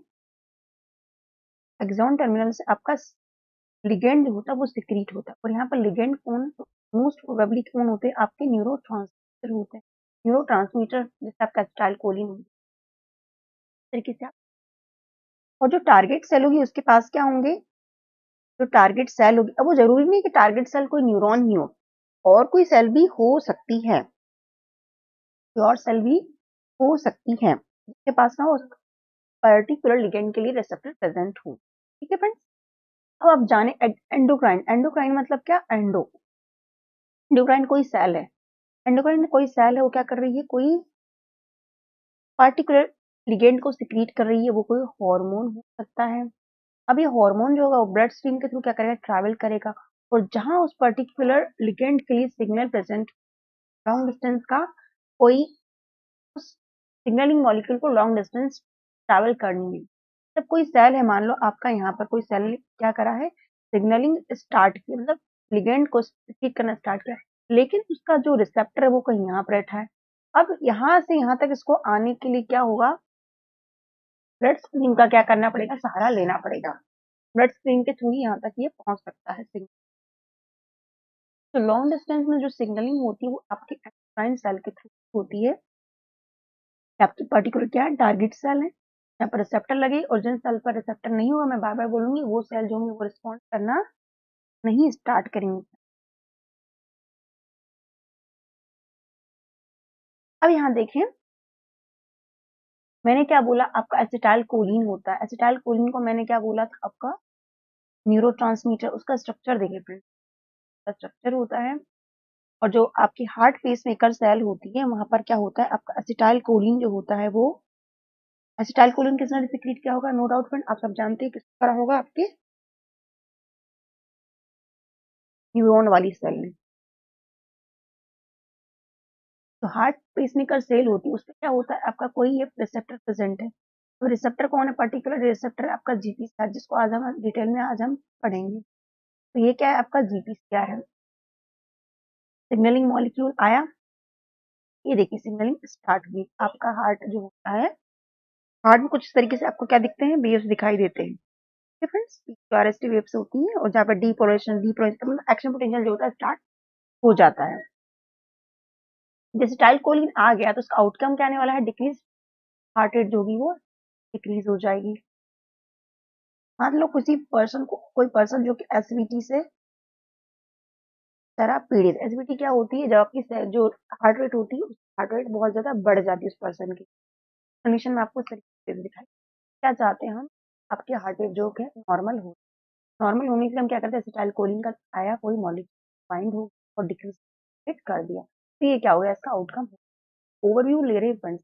एक्सॉन टर्मिनल से आपका लिगेंड जो होता है वो सिक्रीट होता है, और यहाँ पर लिगेंड कौन, मोस्ट प्रोबेबली कौन होते हैं, आपके न्यूरोट्रांसमीटर होते हैं, न्यूरोट्रांसमीटर जैसे आपका एसिटाइल कोलिन तरीके से और जो टारगेट सेल होगी उसके पास क्या होंगे, जो टारगेट सेल होगी, अब वो जरूरी नहीं कि टारगेट सेल कोई न्यूरॉन ही हो, और कोई सेल भी हो सकती है, कोई और सेल भी हो सकती है जिसके पास ना हो पर्टिकुलर लिगेंड के लिए रिसेप्टर प्रेजेंट हो। ठीक है फ्रेंड्स, अब आप जाने एंडोक्राइन, एंडोक्राइन मतलब क्या, एंडोक्राइन कोई सेल है, एंडोक्राइन कोई सेल है, वो क्या कर रही है, कोई पार्टिकुलर लिगेंड को सिक्रीट कर रही है, वो कोई हार्मोन हो सकता है। अब ये हार्मोन जो होगा वो ब्लड स्ट्रीम के थ्रू क्या करेगा, ट्रैवल करेगा, और जहां उस पर्टिकुलर लिगेंड के लिए सिग्नल प्रेजेंट, लॉन्ग डिस्टेंस का कोई उस सिग्नलिंग मॉलिक्यूल को लॉन्ग डिस्टेंस ट्रैवल करनी है। जब कोई सेल है, मान लो आपका यहाँ पर कोई सेल क्या करा है, सिग्नलिंग स्टार्ट की, मतलब लिगेंड को सिक्रीट करना स्टार्ट किया, लेकिन उसका जो रिसेप्टर है वो कहीं यहाँ पर बैठा है। अब यहाँ से यहाँ तक इसको आने के लिए क्या होगा, ब्लड स्ट्रीम का क्या करना पड़ेगा, सहारा लेना पड़ेगा, ब्लड स्ट्रीम के थ्रू ही यहाँ तक ये पहुंच सकता है सिग्नल। तो लॉन्ग डिस्टेंस में जो सिग्नलिंग होती है वो आपके एंडोक्राइन सेल के थ्रू होती है, आपकी पर्टिकुलर क्या है, टारगेट सेल है, यहाँ पर रिसेप्टर लगे, और जिन सेल पर रिसेप्टर नहीं होगा, मैं बार बार बोलूंगी, वो सेल जो होंगे वो रिस्पॉन्ड करना नहीं स्टार्ट करेंगे। अब यहाँ देखें, मैंने क्या बोला, आपका एसिटाइल कोलिन होता है। एसिटाइल कोलिन को मैंने क्या बोला था, आपका न्यूरोट्रांसमीटर। उसका स्ट्रक्चर देखिए फ्रेंड्स, स्ट्रक्चर होता है। और जो आपकी हार्ट पेसमेकर सेल होती है, वहां पर क्या होता है, आपका एसिटाइल कोलिन जो होता है, वो एसिटाइल कोलिन किसने सिक्रीट किया होगा, नो डाउट फ्रेंड, आप सब जानते हैं किस तरह होगा, आपके न्यूरॉन वाली सेल ने। तो हार्ट पेसमेकर सेल होती है, उसमें क्या होता है, आपका कोई एक रिसेप्टर प्रेजेंट है। तो रिसेप्टर कौन है, पर्टिकुलर रिसेप्टर आपका जीपीसीआर, जिसको आज हम डिटेल में आज हम पढ़ेंगे। तो ये क्या है, आपका जीपीसीआर है। सिग्नलिंग मॉलिक्यूल आया, ये देखिए सिग्नलिंग स्टार्ट हुई। आपका हार्ट जो होता है, हार्ट में कुछ इस तरीके से आपको क्या दिखते हैं, वेव्स दिखाई देते हैं। फ्रेंड्स, आरएसटी वेव्स होती है, और जहाँ पर डीपोलराइजेशन मतलब एक्शन पोटेंशियल जो होता है स्टार्ट हो जाता है। जैसे टाइल कोलिन आ गया तो उसका आउटकम क्या आने वाला है, डिक्रीज हार्ट रेट जो होगी वो डिक्रीज हो जाएगी। मान लो किसी पर्सन को, कोई पर्सन जो कि एसवीटी से तरह पीड़ित, एसवीटी क्या होती है, जब आपकी जो हार्ट रेट होती है, हार्ट रेट बहुत ज्यादा बढ़ जाती है उस पर्सन की कंडीशन में। आपको इस तरीके से दिखाई, क्या चाहते हैं हम, आपके हार्ट रेट जो है नॉर्मल हो। नॉर्मल होने से हम क्या करते हैं, एसिटाइल कोलिन का आया कोई मॉलिक्यूल बाइंड हो और डिक्रीज कर दिया, तो ये क्या हो गया, इसका आउटकम। ओवरव्यू ले रहे हैं।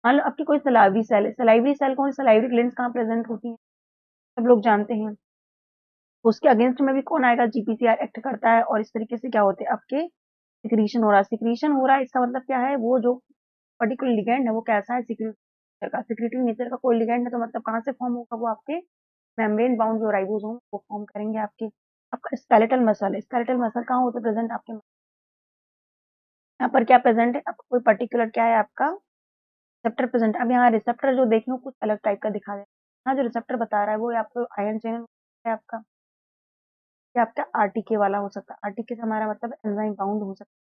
मान लो आपकी कोई सलाइवरी सेल है, सलाइवरी सेल कौन, सलाइवरी ग्लैंड्स कहाँ प्रेजेंट होती है, सब लोग जानते हैं। उसके अगेंस्ट में भी कौन आएगा, जीपीसीआर एक्ट करता है, और इस तरीके से क्या होते हैं, आपके सिक्रीशन हो रहा है। सिक्रीशन हो रहा है, इसका मतलब क्या है, वो जो पर्टिकुलर लिगेंड है वो कैसा है, सिक्रेटिव नेचर का कोई लिगेंड है, तो मतलब कहाँ से फॉर्म होगा, वो आपके मेम्ब्रेन बाउंड जो राइबोसोम वो फॉर्म करेंगे आपके। आपका स्केलेटल मसल है, स्केलेटल मसल कहाँ होते प्रेजेंट आपके, यहाँ पर क्या प्रेजेंट है, आपका कोई पर्टिकुलर क्या है, आपका रिसेप्टर प्रेजेंट। अब यहाँ रिसेप्टर जो देखें कुछ अलग टाइप का दिखा दे, यहाँ जो रिसेप्टर बता रहा है वो आपको आयन चैनल है आपका, या आपका आरटीके वाला हो सकता है। आरटीके से हमारा मतलब एंजाइम बाउंड हो सकता है।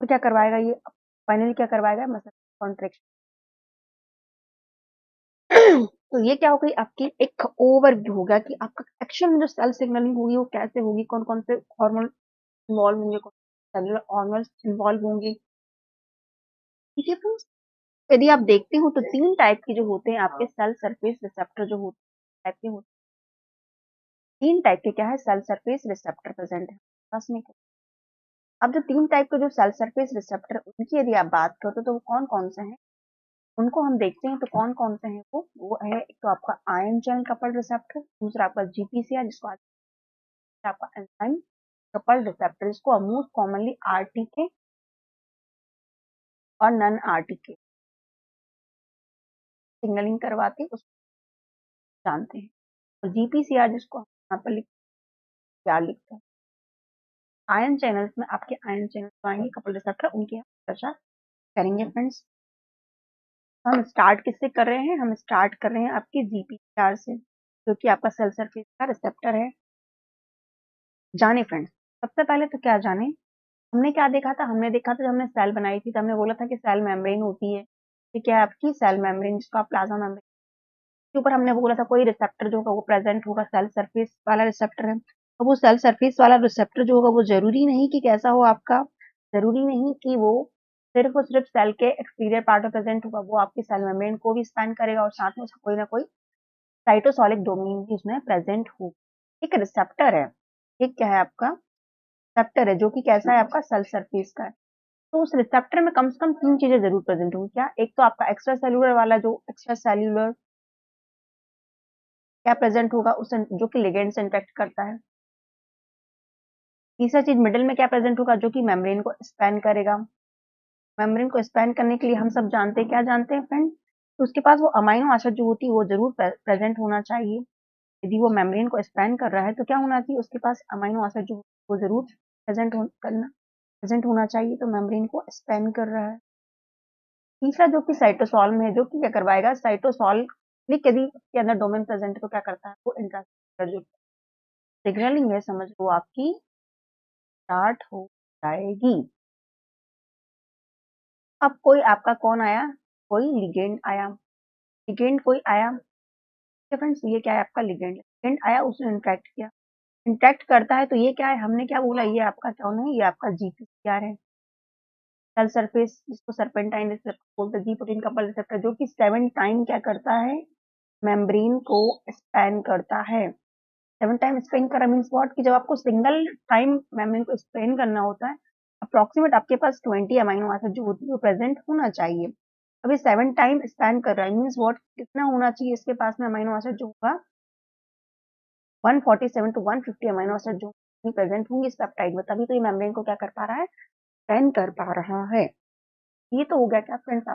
तो क्या करवाएगा ये, फाइनली क्या करवाएगा, मसल कॉन्ट्रेक्शन। तो ये क्या हो गई, आपकी एक ओवरव्यू हो गया कि आपका एक्शन में जो सेल सिग्नलिंग होगी वो कैसे होगी, कौन कौन से हार्मोन इन्वॉल्व होंगे, कौन सेलुलर हार्मोन्स इन्वॉल्व होंगे। ठीक है फ्रेंड्स, यदि आप देखते हो तो तीन टाइप के जो होते हैं आपके सेल सरफेस रिसेप्टर जो होते हैं, टाइप के होते हैं। तीन टाइप के क्या है, सेल सरफेस रिसेप्टर प्रेजेंट है बस में। अब जो तीन टाइप के जो सेल सरफेस रिसेप्टर, उनकी यदि आप बात करते हो तो वो कौन कौन से हैं, उनको हम देखते हैं। तो कौन कौन से हैं वो है, एक तो आपका आयन चैनल कपल्ड रिसेप्टर, दूसरा आपका जीपीसीआर जिसको आपका एंजाइम कपल्ड रिसेप्टर, जिसको मोस्ट कॉमनली आरटीके और नन आरटीके सिग्नलिंग करवाते हैं, उसको जानते हैं। और जीपीसीआर जिसको हम यहाँ पर क्या लिखते हैं, आयन चैनल्स में आपके आयन चैनल आएंगे कपल रिसेप्टर, उनकी हम चर्चा करेंगे फ्रेंड्स। हम स्टार्ट किससे कर रहे हैं, हम स्टार्ट कर रहे हैं आपके जीपीसीआर से, जो कि आपका सेल सरफेस का रिसेप्टर है। जाने फ्रेंड्स, सबसे पहले तो क्या जाने, हमने क्या देखा था, हमने देखा था जब हमने सेल बनाई थी तो हमने बोला था कि सेल मेम्ब्रेन होती है। ठीक है, आपकी सेल मेम्ब्रेन जिसको आप प्लाज्मा मेम्ब्रेन के ऊपर हमने बोला था कोई रिसेप्टर जो होगा वो प्रेजेंट होगा, सेल सरफेस वाला रिसेप्टर है। तो वो सेल सरफेस वाला रिसेप्टर जो होगा वो जरूरी नहीं कि कैसा हो आपका, जरूरी नहीं कि वो सिर्फ और सिर्फ सेल के एक्सटीरियर पार्ट में प्रेजेंट होगा, वो आपकी सेल मेम्ब्रेन को भी स्पैन करेगा और साथ में उसका कोई ना कोई साइटोसोलिक डोमेन भी उसमें प्रेजेंट हो। एक रिसेप्टर है, एक क्या है आपका रिसेप्टर है जो कि कैसा है, आपका सेल सरफेस का है। तो उस रिसेप्टर में कम से कम तीन चीजें जरूर प्रेजेंट होंगी। क्या, एक तो आपका एक्स्ट्रा सेलुलर वाला, जो एक्स्ट्रा सेल्यूलर क्या प्रेजेंट होगा उस, जो कि लिगेंड से इंटरेक्ट करता है। तीसरा चीज मिडिल में क्या प्रेजेंट होगा, जो कि मेम्ब्रेन को स्पैन करेगा। मेम्ब्रेन को स्पैन करने के लिए हम सब जानते हैं, क्या जानते हैं फ्रेंड, तो उसके पास वो अमाइनो एसिड जो होती है वो जरूर प्रेजेंट होना चाहिए। यदि वो मेम्ब्रेन को स्पैन कर रहा है तो क्या होना चाहिए, उसके पास अमाइनो एसिड जो वो जरूर प्रेजेंट होना चाहिए, तो मेम्ब्रेन को स्पैन कर रहा है। तीसरा जो कि साइटोसॉल में है, जो कि क्या करवाएगा, साइटोसॉल यदि के अंदर डोमेन प्रेजेंट है तो क्या करता है, वो इंट्रासेल्युलर जो सिग्नलिंग है समझ लो आपकी स्टार्ट हो जाएगी। अब कोई आपका कौन आया, कोई लिगेंड आया, लिगेंड कोई आया। फ्रेंड्स, ये क्या है, आपका लिगेंड, लिगेंड आया, उसने इंटरेक्ट किया, इंटरेक्ट करता है तो ये क्या है, हमने क्या बोला, ये आपका क्या है, ये आपका जीपीसीआर है। सेल सरफेस जिसको सर्पेंटाइन रिसेप्टर बोलते हैं, जी प्रोटीन कपल रिसेप्टर, जो कि 7 टाइम क्या करता है, मेम्ब्रेन को स्पैन करता है। 7 टाइम स्पेन करा मीन्स व्हाट, कि जब आपको सिंगल टाइम मेम्ब्रेन को स्पेन करना होता है, अप्रोक्सीमेट आपके पास 20 अमाइनो एसिड जो होती है वो प्रेजेंट होना चाहिए। अभी 7 टाइम स्पेन कर रहा है मीन्स व्हाट, कितना होना चाहिए इसके पास में अमाइनो एसिड जो होगा, 147 टू 150 अमाइनो एसिड जो प्रेजेंट होंगे इस पेप्टाइड में, तभी तो ये मेम्ब्रेन को क्या कर पा रहा है, स्पेन कर पा रहा है। ये तो हो गया क्या फ्रेंड्स,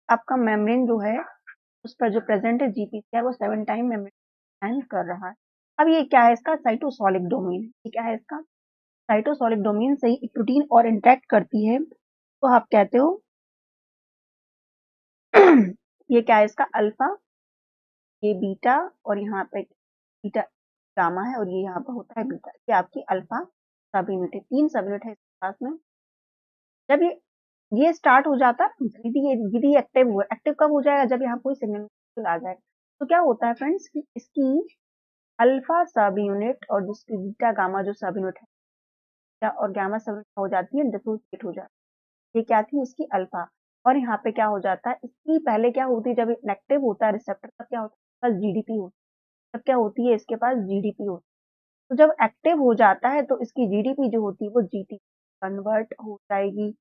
आपका मेम्ब्रेन जो है उस पर जो प्रेजेंट है जीपीसी है वो 7 टाइम मेम्ब्रेन स्पेन कर रहा है। अब ये क्या है, इसका साइटोसोलिक डोमेन। ये क्या है, इसका साइटोसोलिक डोमेन से ही प्रोटीन और इंटरेक्ट करती है, तो आप कहते हो ये क्या है, इसका अल्फा, ये बीटा, और यहाँ पे बीटा गामा है, और ये यहाँ पर होता है बीटा। ये आपकी अल्फा सब यूनिट है, 3 सब यूनिट है इसके पास में। जब ये स्टार्ट हो जाता है, यदि एक्टिव हुआ, एक्टिव कब हो जाएगा, जब यहाँ कोई सिग्नल आ जाए। तो क्या होता है फ्रेंड्स कि इसकी अल्फा सब यूनिट और जिसकी बीटा गामा जो सब यूनिट है और गामा सब यूनिट हो जाती है डिसोसिएट हो जाती है। ये क्या थी, इसकी अल्फा। और यहाँ पे क्या हो जाता है, इसकी पहले क्या होती है, जब इनएक्टिव होता है रिसेप्टर तब क्या होता है, बस जीडीपी होती है। तब क्या होती है, इसके पास जीडीपी होती है। तो जब एक्टिव हो जाता है तो इसकी जीडीपी जो होती है वो जीटी कन्वर्ट हो जाएगी।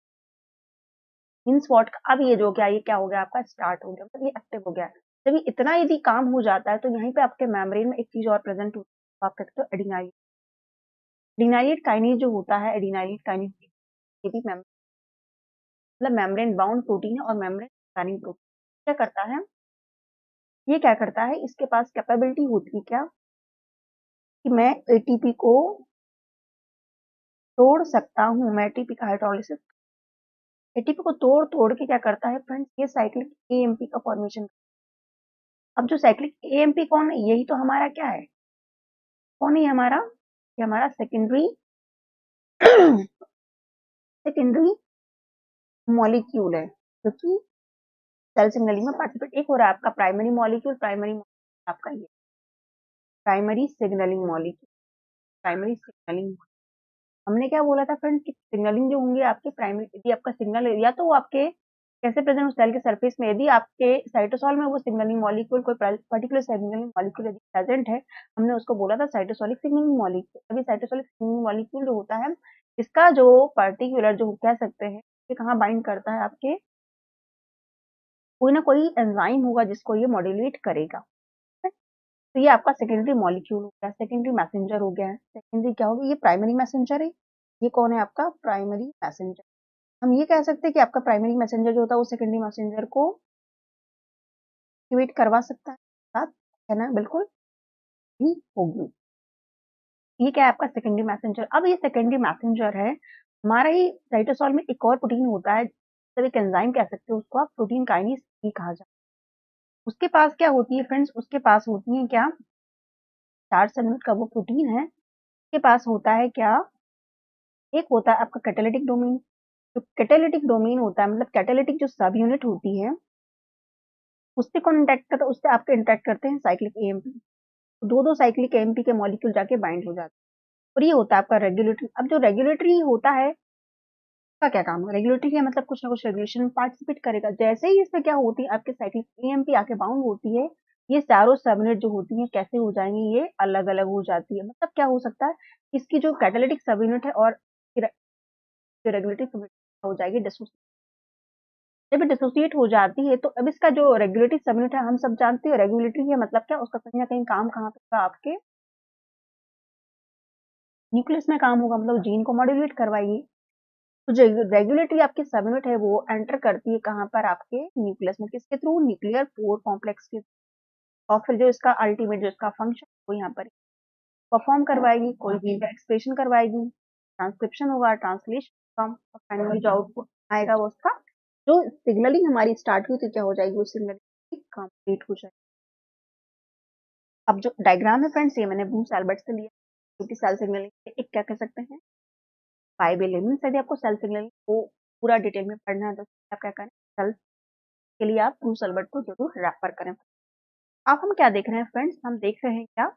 मीन्स व्हाट, अब ये जो क्या, ये क्या हो गया, आपका स्टार्ट हो गया, मतलब ये एक्टिव हो गया। जब ये इतना यदि काम हो जाता है तो यहीं पे आपके मेम्ब्रेन में एक चीज और प्रेजेंट होती है, आप कहते हो एडिनाइड। एडिनाइड काइनेज जो होता है, एडिनाइड काइनेज ये भी मतलब मेम्ब्रेन बाउंड प्रोटीन है और मेम्ब्रेन स्पैनिंग प्रोटीन। क्या करता है, ये क्या करता है, इसके पास कैपेबिलिटी होती है क्या, कि मैं एटीपी को तोड़ सकता हूँ, मैं एटीपी का हाइड्रोलिसिस, एटीपी को तोड़ तोड़ के क्या करता है फ्रेंड्स, ये साइक्लिक एएमपी का फॉर्मेशन। अब जो साइक्लिक एएमपी कौन है, यही तो हमारा क्या है, कौन है हमारा, ये हमारा सेकेंडरी सेकेंडरी मॉलिक्यूल है, क्योंकि सेल सिग्नलिंग में पार्टिसिपेट एक हो रहा है आपका प्राइमरी मॉलिक्यूल, आपका ये primary signalling molecule, primary signalling. हमने क्या बोला था फ्रेंड कि सिग्नलिंग जो होंगे आपके प्राइमरी, यदि आपका सिग्नल या तो वो आपके कैसे प्रेजेंट हो सेल के सरफेस में, यदि आपके साइटोसॉल में वो सिग्नलिंग मॉलिक्यूल कोई पर्टिकुलर सिग्नलिंग मॉलिक्यूल यदि प्रेजेंट है, हमने उसको बोला था साइटोसॉलिक सिग्नलिंग मॉलिक्यूल। अभी साइटोसॉलिक सिग्नलिंग मॉलिक्यूल जो होता है, इसका जो पर्टिकुलर जो कह सकते हैं ये कहाँ बाइंड करता है, आपके कोई ना कोई एंजाइम होगा जिसको ये मॉड्यूलेट करेगा। तो ये आपका सेकेंडरी मॉलिक्यूल हो गया, सेकेंडरी मैसेंजर हो गया। सेकेंडरी क्या होगा, ये प्राइमरी मैसेंजर है, ये कौन है आपका प्राइमरी मैसेंजर। हम ये कह सकते हैं कि आपका प्राइमरी मैसेंजर जो होता है वो सेकेंडरी मैसेंजर को एक्टिवेट करवा सकता है, बात है ना, बिल्कुल ही होगी। ये क्या है आपका सेकेंडरी मैसेंजर। अब ये सेकेंडरी मैसेंजर है हमारा ही साइटोसॉल में एक और प्रोटीन होता है, जब एक एंजाइम कह सकते हो उसको आप, प्रोटीन काइनेज भी कहा जाता है। उसके पास क्या होती है फ्रेंड्स, उसके पास होती है क्या, 4 सबयूनिट का वो प्रोटीन है, उसके पास होता है क्या, एक होता है आपका कैटालिटिक डोमेन। जो कैटालिटिक डोमेन होता है, मतलब कैटालिटिक जो सब यूनिट होती है उससे कौन इंटरेक्ट करता है, उससे आपके इंटरेक्ट करते हैं साइक्लिक एएमपी। दो दो साइक्लिक एएमपी के मॉलिक्यूल जाके बाइंड हो जाते हैं। और ये होता है आपका रेगुलेटरी। अब जो रेगुलेटरी होता है उसका क्या काम है, रेगुलेटरी है मतलब कुछ ना कुछ रेगुलेशन में पार्टिसिपेट करेगा। जैसे ही इसमें क्या होती है आपके साइक्लिक एएमपी आके बाउंड होती है, ये चारों सब यूनिट जो होती है कैसे हो जाएंगी, ये अलग अलग हो जाती है। मतलब क्या हो सकता है, इसकी जो कैटालिटिक सब यूनिट है और जो रेगुलेटरी सब यूनिट हो जाएगी डिसोसिएट। जब डिसोसिएट हो जाती है तो अब इसका जो रेगुलेटरी सब यूनिट है, हम सब जानते हैं रेगुलेटरी है मतलब क्या, उसका कहीं ना कहीं काम कहाँ पे होगा, आपके न्यूक्लियस में काम होगा, मतलब जीन को मॉड्यूलेट करवाएगी। तो जो रेगुलेटरी आपकी सब यूनिट है वो एंटर करती है कहाँ पर, आपके न्यूक्लियस में, किसके थ्रू, न्यूक्लियर पोर कॉम्प्लेक्स के। और फिर जो इसका अल्टीमेट जो इसका फंक्शन वो यहाँ पर परफॉर्म करवाएगी, कोई जीन का एक्सप्रेशन करवाएगी, ट्रांसक्रिप्शन होगा, ट्रांसलेशन होगा, और फाइनली जो आउटपुट आएगा वो उसका जो सिग्नलिंग हमारी स्टार्ट हुई थी क्या हो जाएगी, वो सिग्नलिंग कंप्लीट हो जाएगी। अब जो डायग्राम है फ्रेंड्स ये मैंने ब्रूस एल्बर्ट से लिया, क्योंकि सेल सिग्नलिंग एक क्या कह सकते हैं फाइव एलिमेंट्स। यदि आपको सेल सिग्नलिंग को पूरा डिटेल में पढ़ना है तो आप क्या करें, सेल के लिए आप ब्रूस एल्बर्ट को जरूर रेफर करें। अब हम क्या देख रहे हैं फ्रेंड्स, हम देख रहे हैं क्या,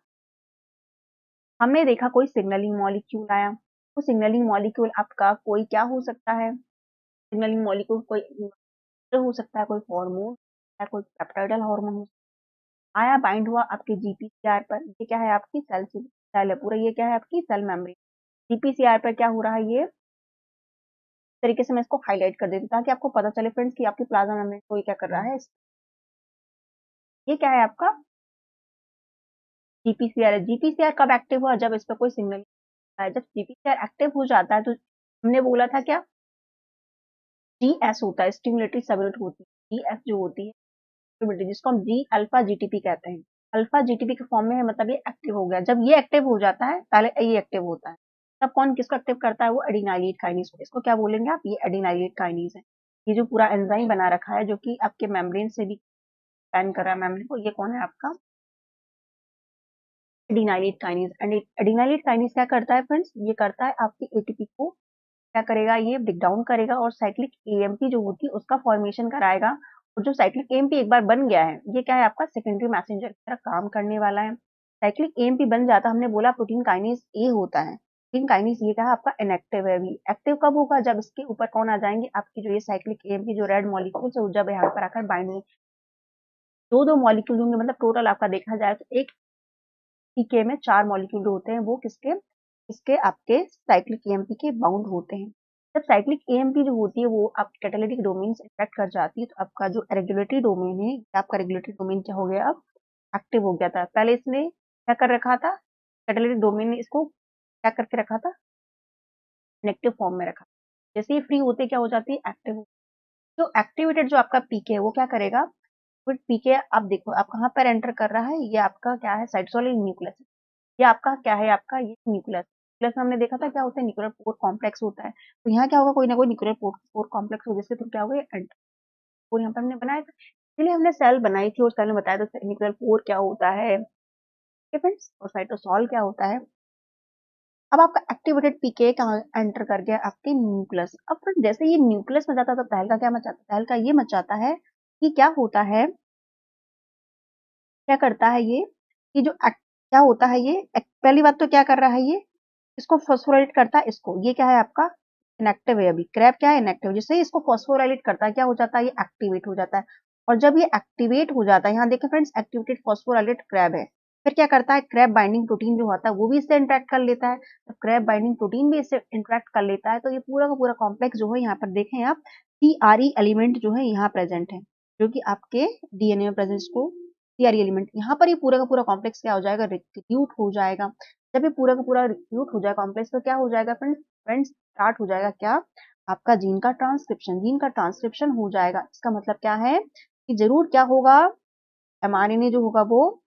हमने देखा कोई सिग्नलिंग मॉलिक्यूल आया, वो सिग्नलिंग मॉलिक्यूल आपका कोई क्या हो सकता है, सिग्नलिंग मॉलिक्यूल कोई हो सकता है, कोई हार्मोन या कोई पेप्टाइडल हार्मोन आया बाइंड हुआ आपके जीपीसीआर पर। ये क्या है, आपकी सेल है पूरा, ये क्या है आपकी सेल मेम्ब्रेन। जीपीसीआर पर क्या हो रहा है, ये तरीके से मैं इसको हाईलाइट कर देती हूँ ताकि आपको पता चले फ्रेंड्स कि आपकी प्लाज्मा मेम्ब्रेन को ये क्या कर रहा है। ये क्या है आपका जीपीसीआर है। जीपीसीआर कब एक्टिव हुआ, जब इस पर कोई सिग्नल है। जब जीपीसीआर एक्टिव हो जाता है तो हमने बोला था क्या, जीएस होता है, स्टिमुलेटरी सबयूनिट होती है। जीएस जो होती है जिसको हम जी अल्फा जीटीपी कहते हैं, अल्फा जीटीपी के फॉर्म में है, मतलब ये एक्टिव हो गया। जब ये एक्टिव हो जाता है, पहले ये एक्टिव होता है, तब कौन किसको एक्टिव करता है, वो एडिनाइलेट काइनेज को। इसको क्या बोलेंगे आप, ये एडिनाइलेट काइनेज है। ये जो पूरा एंजाइम बना रखा है जो कि आपके मेम्ब्रेन से भी पैन कर रहा है मेम्ब्रेन को, ये कौन है आपका adenylate kinase. And adenylate kinase क्या करता है फ्रेंड्स, ये करता है आपकी एटीपी को क्या करेगा, ये ब्रेक डाउन करेगा और साइक्लिक एएमपी जो होती है उसका फॉर्मेशन कराएगा। और जो साइक्लिक एएमपी एक बार बन गया है, ये क्या है आपका सेकेंडरी मैसेंजर की तरह काम करने वाला है। साइक्लिक एएमपी बन जाता, हमने बोला प्रोटीन काइनेज ए होता है, प्रोटीन काइनेज ये क्या है आपका इनएक्टिव है। अभी एक्टिव कब होगा, जब इसके ऊपर कौन आ जाएंगे, आपकी जो ये साइक्लिक एएमपी जो रेड मॉलिक्यूल्स है जब यहाँ पर आकर बाइंड होंगे, दो मॉलिक्यूल होंगे, मतलब टोटल आपका देखा जाए तो एक पीके में 4 मॉलिक्यूल होते हैं, वो किसके इसके आपके साइक्लिक एएमपी के बाउंड होते हैं। जब साइक्लिक एएमपी जो होती है वो आपके कैटालिटिक डोमेन से इंटरेक्ट कर जाती है, तो आपका जो रेगुलेटरी डोमेन है, आपका रेगुलेटरी डोमेन क्या हो गया, अब एक्टिव हो गया था। पहले इसने क्या कर रखा था, कैटालिटिक डोमेन ने इसको क्या करके रखा था, इनएक्टिव फॉर्म में रखा। जैसे ही फ्री होते क्या हो जाती है, एक्टिव। जो एक्टिवेटेड जो आपका पीके है वो क्या करेगा, फिर पीके आप देखो आप कहाँ पर एंटर कर रहा है, ये आपका क्या है, साइटोसोल न्यूक्लियस। ये आपका क्या है, आपका ये न्यूक्लियस। न्यूक्लियस में हमने देखा था क्या होता है, न्यूक्लियर पोर कॉम्प्लेक्स होता है। तो यहाँ क्या होगा, कोई ना कोई न्यूक्लियर पोर कॉम्प्लेक्स हो, जैसे तो क्या होगा, पोर यहाँ पर हमने बनाया था, इसलिए हमने सेल बनाई थी और सेल में बताया था न्यूक्लियर पोर क्या होता है, फ्रेंड्स, और साइटोसॉल क्या होता है। अब आपका एक्टिवेटेड पीके कहाँ एंटर कर गया, आपके न्यूक्लियस। अब फिर जैसे ये न्यूक्लियस में जाता है तो तहलका क्या मचाता है, तहलका ये मचाता है कि क्या होता है, क्या करता है ये, कि जो क्या होता है ये, पहली बात तो क्या कर रहा है ये, इसको फॉस्फोराइलेट करता है इसको, ये क्या है आपका इनएक्टिव है। अभी क्रैब क्या है, इनएक्टिव। जिससे ही इसको फॉस्फोराइलेट करता है क्या हो जाता है, ये एक्टिवेट हो जाता है। और जब ये एक्टिवेट हो जाता है, यहाँ देखें फ्रेंड्स, एक्टिवेटेड फॉस्फोराइलेट क्रैब है, फिर क्या करता है, क्रैब बाइंडिंग प्रोटीन जो होता है वो भी इससे इंटरेक्ट कर लेता है। तो क्रैब बाइंडिंग प्रोटीन भी इससे इंटरेक्ट कर लेता है, तो ये पूरा का पूरा कॉम्प्लेक्स जो है यहाँ पर देखें आप, सीआरई एलिमेंट जो है यहाँ प्रेजेंट है, जो कि आपके डीएनए में प्रेजेंट, को सीआरई एलिमेंट यहाँ पर ये पूरा का पूरा कॉम्प्लेक्स क्या हो जाएगा, रिक्यूट हो जाएगा। जब ये पूरा का पूरा रिक्यूट हो जाएगा कॉम्प्लेक्स, तो क्या हो जाएगा फ्रेंड्स, स्टार्ट हो जाएगा क्या, आपका जीन का ट्रांसक्रिप्शन। जीन का ट्रांसक्रिप्शन हो जाएगा, इसका मतलब क्या है कि जरूर क्या होगा, एमआरएनए जो होगा वो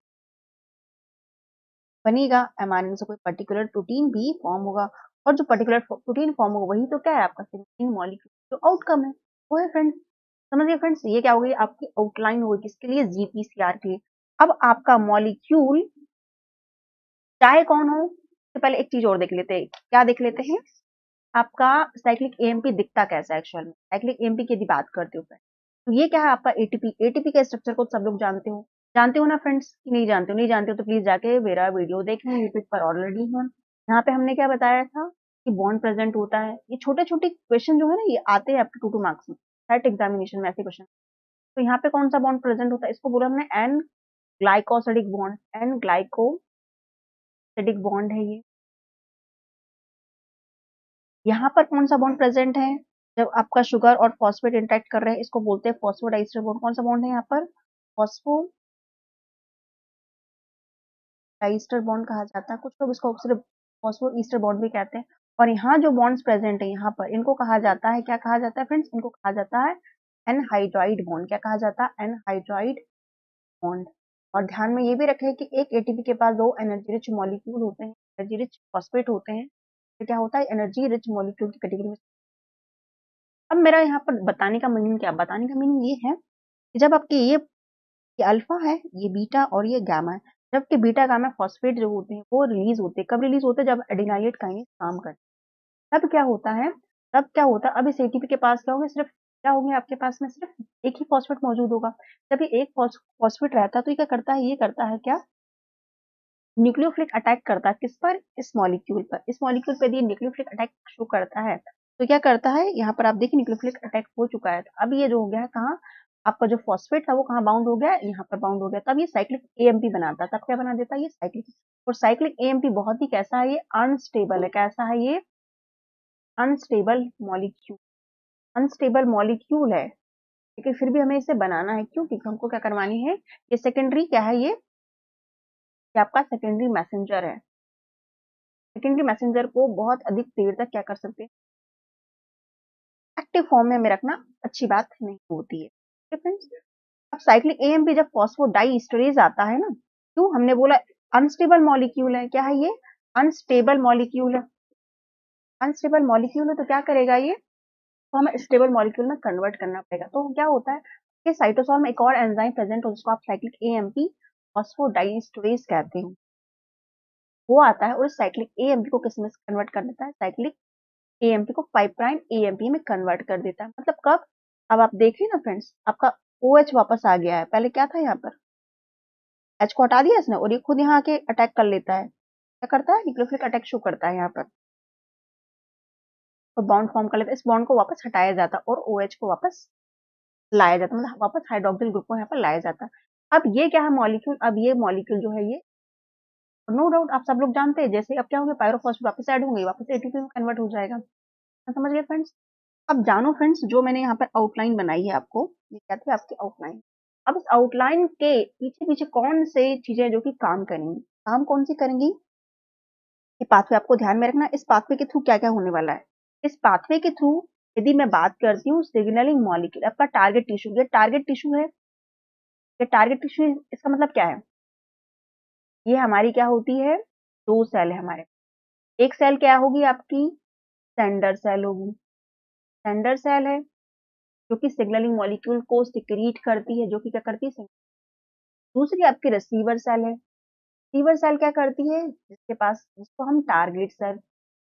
बनेगा, एमआरएनए से कोई पर्टिकुलर प्रोटीन भी फॉर्म होगा, और जो पर्टिकुलर प्रोटीन फॉर्म होगा वही तो क्या है आपका सिग्नलिंग मॉलिक्यूल जो आउटकम है, वो है फ्रेंड्स। समझिए फ्रेंड्स, ये क्या होगी, आपकी आउटलाइन होगी किसके लिए, जीपीसीआर के लिए। अब आपका मॉलिक्यूल चाहे कौन हो, तो पहले एक चीज और देख लेते हैं, क्या देख लेते हैं, आपका साइक्लिक एएमपी दिखता कैसा है एक्चुअल में। साइक्लिक एएमपी की यदि बात करते हो फ्रेंड्स, तो ये क्या है आपका एटीपी। एटीपी के स्ट्रक्चर को सब लोग जानते हो ना फ्रेंड्स, कि नहीं जानते हो, नहीं जानते हो तो प्लीज जाके मेरा वीडियो देखें, यूट्यूब पर ऑलरेडी है। यहाँ पे हमने क्या बताया था कि बॉन्ड प्रेजेंट होता है। ये छोटे छोटे क्वेश्चन जो है ना, ये आते हैं आपके 2 मार्क्स में, सेट एग्जामिनेशन में ऐसे क्वेश्चन। तो यहाँ पे कौन सा बॉन्ड प्रेजेंट होता है, इसको बोला हमने N glycosidic bond, N glycosidic bond है ये। यहाँ पर कौन सा बॉन्ड प्रेजेंट है, जब आपका शुगर और फॉस्फेट इंटरेक्ट कर रहे हैं, इसको बोलते हैं फॉस्फोडाइस्टर बॉन्ड। कौन सा बॉन्ड है यहाँ पर, फॉस्फोडाइस्टर बॉन्ड कहा जाता है, कुछ लोग इसको सिर्फ फॉस्फो ईस्टर बॉन्ड भी कहते हैं। और यहाँ जो बॉन्ड्स प्रेजेंट है यहाँ पर, इनको कहा जाता है, क्या कहा जाता है फ्रेंड्स, इनको कहा जाता है एनहाइड्राइड बॉन्ड। क्या कहा जाता है, एनहाइड्राइड बॉन्ड। और ध्यान में ये भी रखें कि एक एटीपी के पास 2 एनर्जी रिच मॉलिक्यूल होते हैं, एनर्जी रिच फॉस्फेट होते हैं, तो क्या होता है, एनर्जी रिच मॉलिक्यूल की कैटेगरी में। अब मेरा यहाँ पर बताने का मीनिंग क्या, बताने का मीनिंग ये है कि जब आपके ये अल्फा है, ये बीटा और ये गामा है, जबकि बीटा गामा फॉस्फेट जो होते हैं वो रिलीज होते हैं, कब रिलीज होते हैं, जब एडिनाइलेट काइनेज काम करते हैं। तब क्या होता है, अब इस एटीपी के पास क्या होगा, सिर्फ क्या होंगे आपके पास में, सिर्फ एक ही फॉस्फेट मौजूद होगा। जब ये एक फॉस्फेट रहता है तो ये क्या करता है, ये करता है क्या, न्यूक्लियोफिलिक अटैक करता है किस पर? इस मॉलिक्यूल पर। इस मॉलिक्यूल पे यदि न्यूक्लियोफिलिक अटैक शो करता है तो क्या करता है, यहाँ पर आप देखिए न्यूक्लियोफिलिक अटैक हो चुका है। अब ये जो हो गया है कहाँ, आपका जो फॉस्फेट था वो कहाँ बाउंड हो गया, यहाँ पर बाउंड हो गया। तब ये साइक्लिक एएमपी बनाता है। तब क्या बना देता है ये साइक्लिक। और साइक्लिक एएमपी बहुत ही कैसा है, ये अनस्टेबल है। कैसा है ये? Unstable molecule. अनस्टेबल मॉलिक्यूल है, लेकिन फिर भी हमें इसे बनाना है। क्यों? क्योंकि हमको क्या करवानी है, ये सेकेंडरी क्या है, ये आपका सेकेंडरी मैसेंजर है। सेकेंडरी मैसेंजर को बहुत अधिक देर तक क्या कर सकते हैं, एक्टिव फॉर्म में हमें रखना अच्छी बात नहीं होती है। ठीक है फ्रेंड्स। अब साइक्लिक एएमपी जब फॉस्फोडाइस्टरेज आता है ना, क्यों हमने बोला अनस्टेबल मॉलिक्यूल है। क्या है ये? अनस्टेबल मॉलिक्यूल है। अनस्टेबल मॉलिक्यूल है तो क्या करेगा ये, तो हमें स्टेबल मॉलिक्यूल में कन्वर्ट करना पड़ेगा। तो क्या होता है कि साइटोसोल में एक और एंजाइम प्रेजेंट हो जिसको आप साइक्लिक एएमपी फॉस्फोडाइस्टरेज कहते हैं, वो आता है और साइक्लिक एएमपी को किस में कन्वर्ट कर देता है, साइक्लिक एएमपी को 5 प्राइम एएमपी में कन्वर्ट कर देता है। मतलब कब? अब आप देखें ना फ्रेंड्स, आपका OH वापस आ गया है। पहले क्या था यहाँ पर, H को हटा दिया इसने और ये खुद यहाँ आके अटैक कर लेता है। क्या करता है, न्यूक्लियोफिलिक अटैक शो करता है यहाँ पर और बॉन्ड फॉर्म कर लेता है। इस बॉन्ड को वापस हटाया जाता है और OH को वापस लाया जाता है, मतलब वापस हाइड्रोक्सिल ग्रुप को यहाँ पर लाया जाता है। अब ये क्या है मॉलिक्यूल, अब ये मॉलिक्यूल जो है ये नो डाउट आप सब लोग जानते हैं, जैसे अब क्या होंगे, पायरोफॉस्फेट वापस ऐड होंगे, वापस एटीपी में कन्वर्ट हो जाएगा। समझ गए फ्रेंड्स। अब जानो फ्रेंड्स, जो मैंने यहाँ पर आउटलाइन बनाई है आपको, ये क्या थी आपकी आउटलाइन। अब इस आउटलाइन के पीछे पीछे कौन से चीजें जो कि काम करेंगी, काम कौन सी करेंगी, ये पाथवे आपको ध्यान में रखना। इस पाथवे के थ्रू क्या क्या होने वाला है, इस पाथवे के थ्रू यदि मैं बात करती हूँ सिग्नलिंग मॉलिक्यूल, आपका टारगेट टिश्यू, ये टारगेट टिश्यू है। ये टारगेट टिश्यू इसका मतलब क्या है, ये हमारी क्या होती है, दो सेल है हमारे। एक सेल क्या होगी आपकी, सेंडर सेल होगी। सेंडर सेल है जो कि सिग्नलिंग मॉलिक्यूल को सिक्रीट करती है, जो कि क्या करती है। दूसरी आपकी रिसीवर सेल है। रिसीवर सेल क्या करती है, जिसके पास, जिसको हम टारगेट सेल,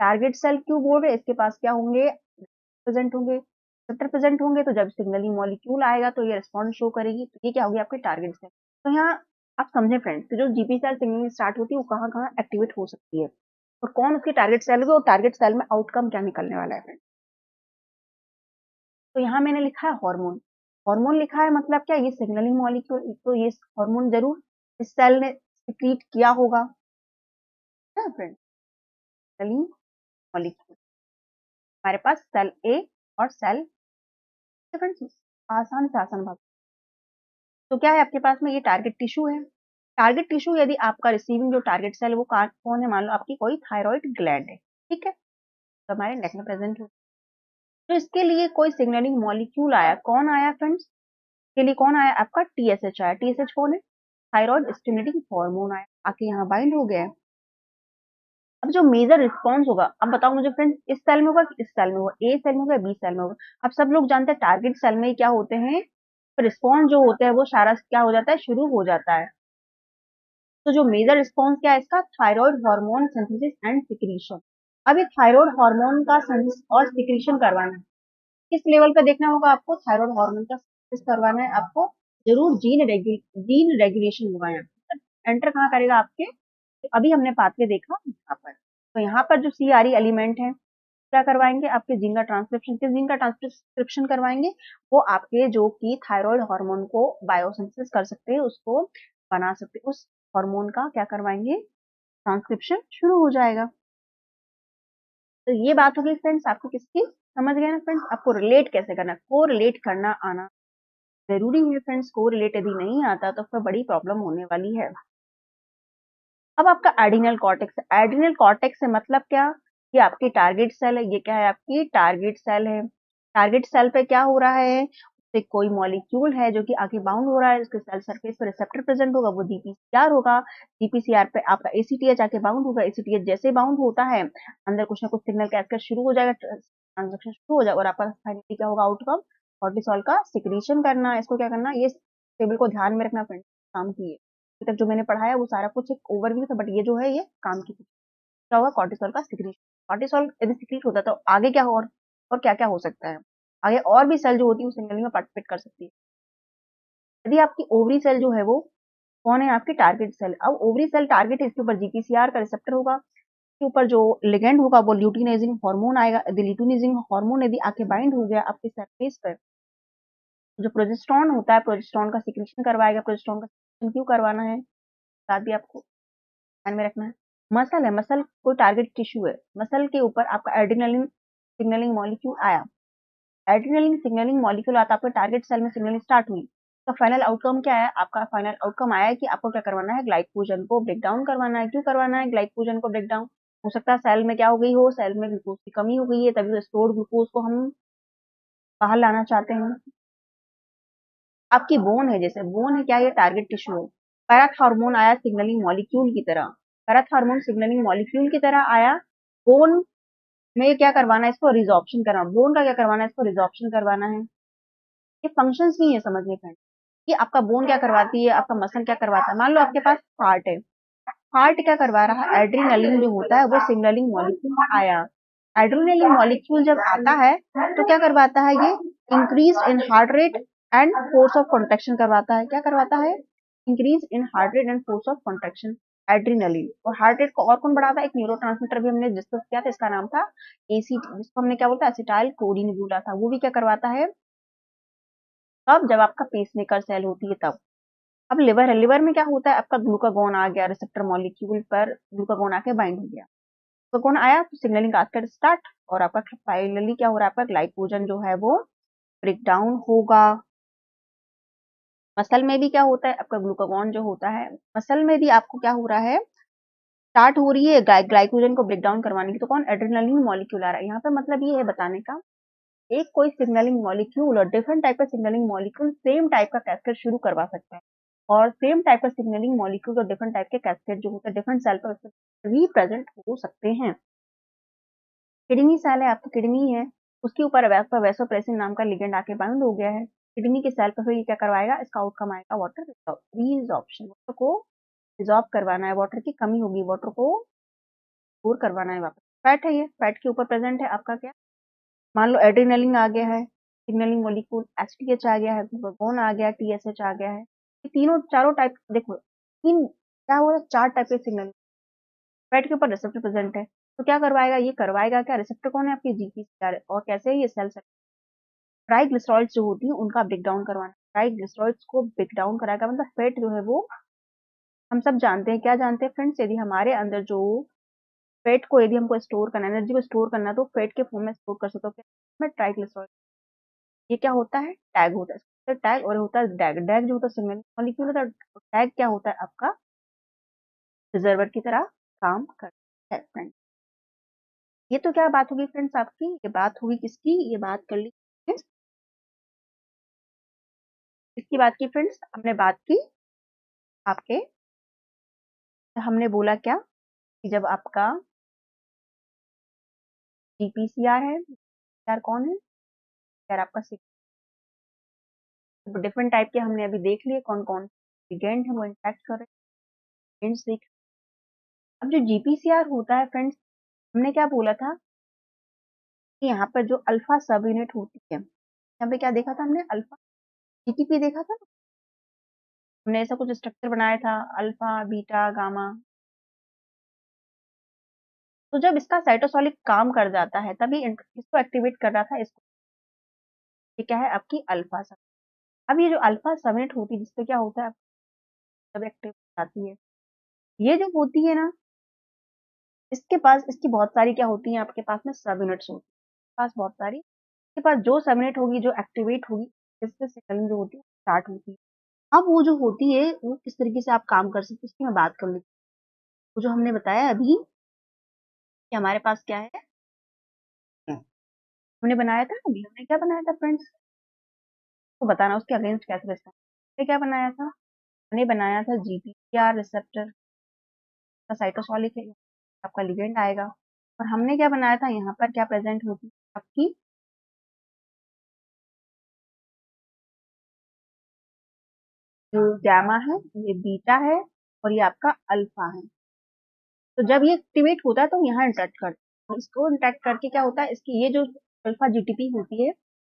टारगेट सेल क्यों बोल रहे हैं, इसके पास क्या होंगे, प्रेजेंट होंगे, रिसेप्टर प्रेजेंट होंगे। तो जब सिग्नलिंग मॉलिक्यूल आएगा तो ये रिस्पॉन्स शो करेगी। तो ये क्या होगी आपकी टारगेट सेल। तो यहाँ आप समझे फ्रेंड्स, तो जो जीपी सेल सिग्नलिंग स्टार्ट होती है वो कहाँ कहाँ एक्टिवेट हो सकती है और कौन उसकी टारगेट सेल होगी और टारगेट सेल में आउटकम क्या निकलने वाला है फ्रेंड्स। तो यहाँ मैंने लिखा है हार्मोन। हार्मोन लिखा है मतलब क्या, ये सिग्नलिंग मॉलिक्यूल, तो ये हार्मोन जरूर इस सेल ने सिक्रीट किया होगा फ्रेंड। सिग्नलिंग मॉलिक्यूल हमारे पास सेल ए और सेल, फ्रेंड्स आसान से आसान बात। तो क्या है आपके पास में, ये टारगेट टिश्यू है। टारगेट टिश्यू यदि आपका रिसीविंग जो टारगेट सेल है वो कौन है, मान लो आपकी कोई थायराइड ग्लैंड है, ठीक है, तो हमारे नेक में प्रेजेंट है। तो इसके लिए कोई सिग्नलिंग मॉलिक्यूल आया, कौन आया फ्रेंड्स, के लिए कौन आया, आपका TSH आया। TSH कौन है, थायराइड स्टिमुलेटिंग हार्मोन आया, आके यहाँ बाइंड हो गया है। अब जो मेजर रिस्पॉन्स होगा, अब बताओ मुझे फ्रेंड्स, इस सेल में होगा कि इस सेल में होगा, ए सेल में होगा, बी सेल में होगा। अब सब लोग जानते हैं टारगेट सेल में क्या होते हैं, रिस्पॉन्स जो होता है वो सारा क्या हो जाता है, शुरू हो जाता है। तो जो मेजर रिस्पॉन्स क्या है इसका, thyroid hormone synthesis and secretion. अब ये थायराइड हार्मोन का सिंथेसिस और सिक्रीशन करवाना है, किस लेवल पे देखना होगा आपको, थायराइड हार्मोन का सिंथेसिस करवाना है आपको, जरूर जीन रेगुलेशन होगा यहाँ एंटर कहाँ करेगा आपके। अभी हमने पाथवे देखा यहाँ पर, तो यहाँ पर जो CRE एलिमेंट है क्या करवाएंगे, आपके जीन का ट्रांसक्रिप्शन, किस जीन का ट्रांसक्रिप्शन करवाएंगे, वो आपके जो कि थायराइड हार्मोन को बायोसिंथेसिस कर सकते हैं, उसको बना सकते हैं, उस हार्मोन का क्या करवाएंगे, ट्रांसक्रिप्शन शुरू हो जाएगा। तो ये बात होगी फ्रेंड्स आपको किसकी, समझ गए ना फ्रेंड्स, आपको रिलेट कैसे करना, को रिलेट करना आना जरूरी है फ्रेंड्स। को रिलेट यदि नहीं आता तो फिर बड़ी प्रॉब्लम होने वाली है। अब आपका एड्रिनल कॉर्टेक्स, एड्रिनल कॉर्टेक्स से मतलब क्या, ये आपकी टारगेट सेल है। ये क्या है, आपकी टारगेट सेल है। टारगेट सेल पे क्या हो रहा है, उससे कोई मॉलिक्यूल है जो कि आगे बाउंड हो रहा है, उसके सेल सरफेस पे रिसेप्टर प्रेजेंट होगा, वो DPCR होगा। DPCR पे आपका ACTH आके बाउंड होगा। ACTH जैसे बाउंड होता है अंदर कुछ ना कुछ सिग्नल कैस्केड शुरू हो जाएगा, ट्रांजेक्शन शुरू हो जाएगा और आपका फाइनली क्या होगा आउटकम, कॉर्टिसोल का सिक्रीशन करना। इसको क्या करना, ये टेबल को ध्यान में रखना फ्रेंड्स, काम की है। अभी तक जो मैंने पढ़ाया वो सारा कुछ एक ओवरव्यू था, बट ये जो है ये काम की, क्या होगा, कॉर्टिसोल का सिक्रीशन। कॉर्टिसोल यदि सिक्रीट होता है तो आगे क्या हो और क्या क्या हो सकता है, आगे और भी सेल जो होती है वो सिग्नलिंग में पार्टिसिपेट कर सकती है। यदि आपकी ओवरी सेल जो है वो कौन है आपकी टारगेट सेल। अब ओवरी सेल टारगेट है, इसके ऊपर जीपीसीआर का रिसेप्टर होगा, इसके ऊपर जो लिगेंड होगा वो ल्यूटिनाइजिंग हार्मोन आएगा। ल्यूटिनाइजिंग हार्मोन यदि आके बाइंड हो गया आपके सरफेस पर, जो प्रोजेस्टेरॉन होता है, प्रोजेस्टेरॉन का सिक्रेशन करवाएगा। प्रोजेस्टेरॉन का सिक्रेशन क्यों करवाना है, बता भी आपको ध्यान में रखना है। मसल है, मसल कोई टारगेट टिश्यू है, मसल के ऊपर आपका एड्रेनलिन सिग्नलिंग मॉलिक्यूल आया, एड्रेनलिन सिग्नलिंग मॉलिक्यूल आता, आपके टारगेट सेल में सिग्नलिंग स्टार्ट हुई, तो फाइनल आउटकम क्या है आपका, फाइनल आउटकम आया है कि आपको क्या करवाना है, ग्लाइकोजन को ब्रेक डाउन करवाना है। क्यों करवाना है ग्लाइकोजन को ब्रेक डाउन, हो सकता है सेल में क्या हो गई हो, सेल में ग्लूकोज की कमी हो गई है, तभी तो स्टोर्ड ग्लूकोज को हम बाहर लाना चाहते हैं। आपकी बोन है, जैसे बोन है क्या, ये टारगेट टिश्यू है, पैराथ हार्मोन आया सिग्नलिंग मॉलिक्यूल की तरह, पैराथ हार्मोन सिग्नलिंग मॉलिक्यूल की तरह आया। बोन में क्या करवाना है, इसको रिजॉर्प्शन करना, बोन का क्या करवाना है, इसको रिजॉर्प्शन करवाना है। ये फंक्शंस नहीं है समझने का, कि आपका बोन क्या करवाती है, आपका मसल क्या करवाता है। मान लो आपके पास हार्ट है, हार्ट क्या करवा रहा है, एड्रेनलिन जो होता है वो सिग्नलिंग मॉलिक्यूल आया, एड्रेनलिन मॉलिक्यूल जब आता है तो क्या करवाता है, ये increase in heart rate and force of contraction करवाता है। क्या करवाता है, increase in heart rate and force of contraction, adrenaline. और हार्ट रेट को और कौन बढ़ाता है, एक न्यूरोट्रांसमीटर भी हमने डिस्कस किया था, इसका नाम था एसीटी, जिसको हमने क्या बोलता है, एसिटाइल कोलिन बोला था। वो भी क्या करवाता है, तब जब आपका पेसमेकर सेल होती है तब। अब लिवर है, लिवर में क्या होता है, आपका ग्लूकागोन आ गया, रिसेप्टर मॉलिक्यूल पर ग्लूकागोन आके बाइंड हो गया, ग्लूकागोन आया तो सिग्नलिंग कास्केड स्टार्ट, और आपका फाइनली क्या हो रहा है, आपका ग्लाइकोजन जो है वो ब्रेक डाउन होगा। मसल में भी क्या होता है, आपका ग्लूकागोन जो होता है, मसल में भी आपको क्या हो रहा है, स्टार्ट हो रही है ग्लाइकोजन को ब्रेक डाउन करवाने की, तो कौन, एड्रेनलिन मॉलिक्यूल आ रहा है। यहाँ पे मतलब ये है बताने का, एक कोई सिग्नलिंग मॉलिक्यूल और डिफरेंट टाइप का सिग्नलिंग मॉलिक्यूल सेम टाइप का कैस्केड शुरू करवा सकता है, और सेम टाइप का सिग्नलिंग मॉलिक्यूल और डिफरेंट टाइप के कैस्केड जो होते हैं डिफरेंट सेल पर भी प्रेजेंट हो सकते हैं। किडनी सेल है, आपकी किडनी है, उसके ऊपर आपका वैसोप्रेसिन नाम का लिगेंड आके बाइंड हो गया है, किडनी के सेल पर फिर ये क्या करवाएगा, इसका आउटकम आएगा वाटर रीअब्जॉर्प्शन, वाटर को रिजॉर्ब करवाना है, वाटर की कमी होगी, वाटर को स्टोर करवाना है वापस। फैट है, ये फैट के ऊपर प्रेजेंट है आपका क्या, मान लो एड्रेनलिन आ गया है, सिग्नलिंग मॉलिक्यूल एचटीएच आ गया है, ग्लूकागोन आ गया, टीएसएच आ गया है, ये तीनों चारों टाइप, देखो तीन क्या हो रहा है, चार टाइप के सिग्नल, फैट के ऊपर रिसेप्टर प्रेजेंट है, तो क्या करवाएगा, ये करवाएगा क्या, रिसेप्टर कौन है आपकी जीपीसीआर, और कैसे है ये सेल ट्राइग्लिसराइड्स जो होती है उनका ब्रेक डाउन करवाना, ट्राइग्लिसराइड्स को ब्रेक डाउन कराएगा, मतलब फैट जो है वो, हम सब जानते हैं, क्या जानते हैं फ्रेंड्स, यदि हमारे अंदर जो फैट को यदि हमको स्टोर करना, एनर्जी को स्टोर करना, तो फैट के फॉर्म में स्टोर कर सकते हो, में ट्राइग्लिसराइड, ये क्या होता है, टैग होता है, तो टैग और होता है डैग, डैग जो होता है सिग्नल मॉलिक्यूल होता है, टैग क्या होता है आपका रिजर्वर की तरह काम करता है फ्रेंड्स। ये तो क्या बात होगी फ्रेंड्स आपकी, ये बात होगी किसकी, ये बात कर ली किसकी बात की फ्रेंड्स, हमने बात की आपके, हमने बोला क्या कि जब आपका जीपीसीआर है, जीपीसीआर कौन है, यार आपका डिफरेंट टाइप के हमने अभी देख लिए, कौन कौन लिगेंड है वो इंटरेक्ट कर रहे हैं, देख। अब जो जीपीसीआर होता है फ्रेंड्स, हमने क्या बोला था कि यहाँ पर जो अल्फा सब यूनिट होती है, यहाँ पे क्या देखा था हमने, अल्फा जीटीपी देखा था, हमने ऐसा कुछ स्ट्रक्चर बनाया था, अल्फा बीटा गामा। तो जब इसका साइटोसोलिक काम कर जाता है तभी इसको एक्टिवेट कर रहा था, इसको, ये क्या है आपकी अल्फा सब। अब ये जो अल्फा सब यूनिट होती है, जिसपे क्या होता है, जब एक्टिव आती है, ये जो होती है ना, इसके पास इसकी बहुत सारी क्या होती है, आपके पास में सब यूनिट्स होती है, पास बहुत सारी, इसके पास जो सब यूनिट होगी जो एक्टिवेट होगी, इससे सिग्नलिंग जो होती है स्टार्ट होती है। अब वो जो होती है वो किस तरीके से आप काम कर सकते हैं, इसकी मैं बात कर लेती हूँ। तो जो हमने बताया अभी कि हमारे पास क्या है, हमने बनाया था अभी, हमने क्या बनाया था फ्रेंड्स, तो बताना उसके अगेंस्ट कैसे रिस्पॉन्स, हमने क्या बनाया था, हमने बनाया था जीपीसीआर रिसेप्टर का साइटोसॉलिक है, आपका लिगेंड आएगा, और हमने क्या बनाया था, यहाँ पर क्या प्रेजेंट होती है आपकी, जो गामा है, ये बीटा है, और ये आपका अल्फा है। तो जब ये एक्टिवेट होता है तो यहाँ इंटरेक्ट करता है, इसको इंटरेक्ट करके क्या होता है, इसकी ये जो अल्फा जीटीपी होती है,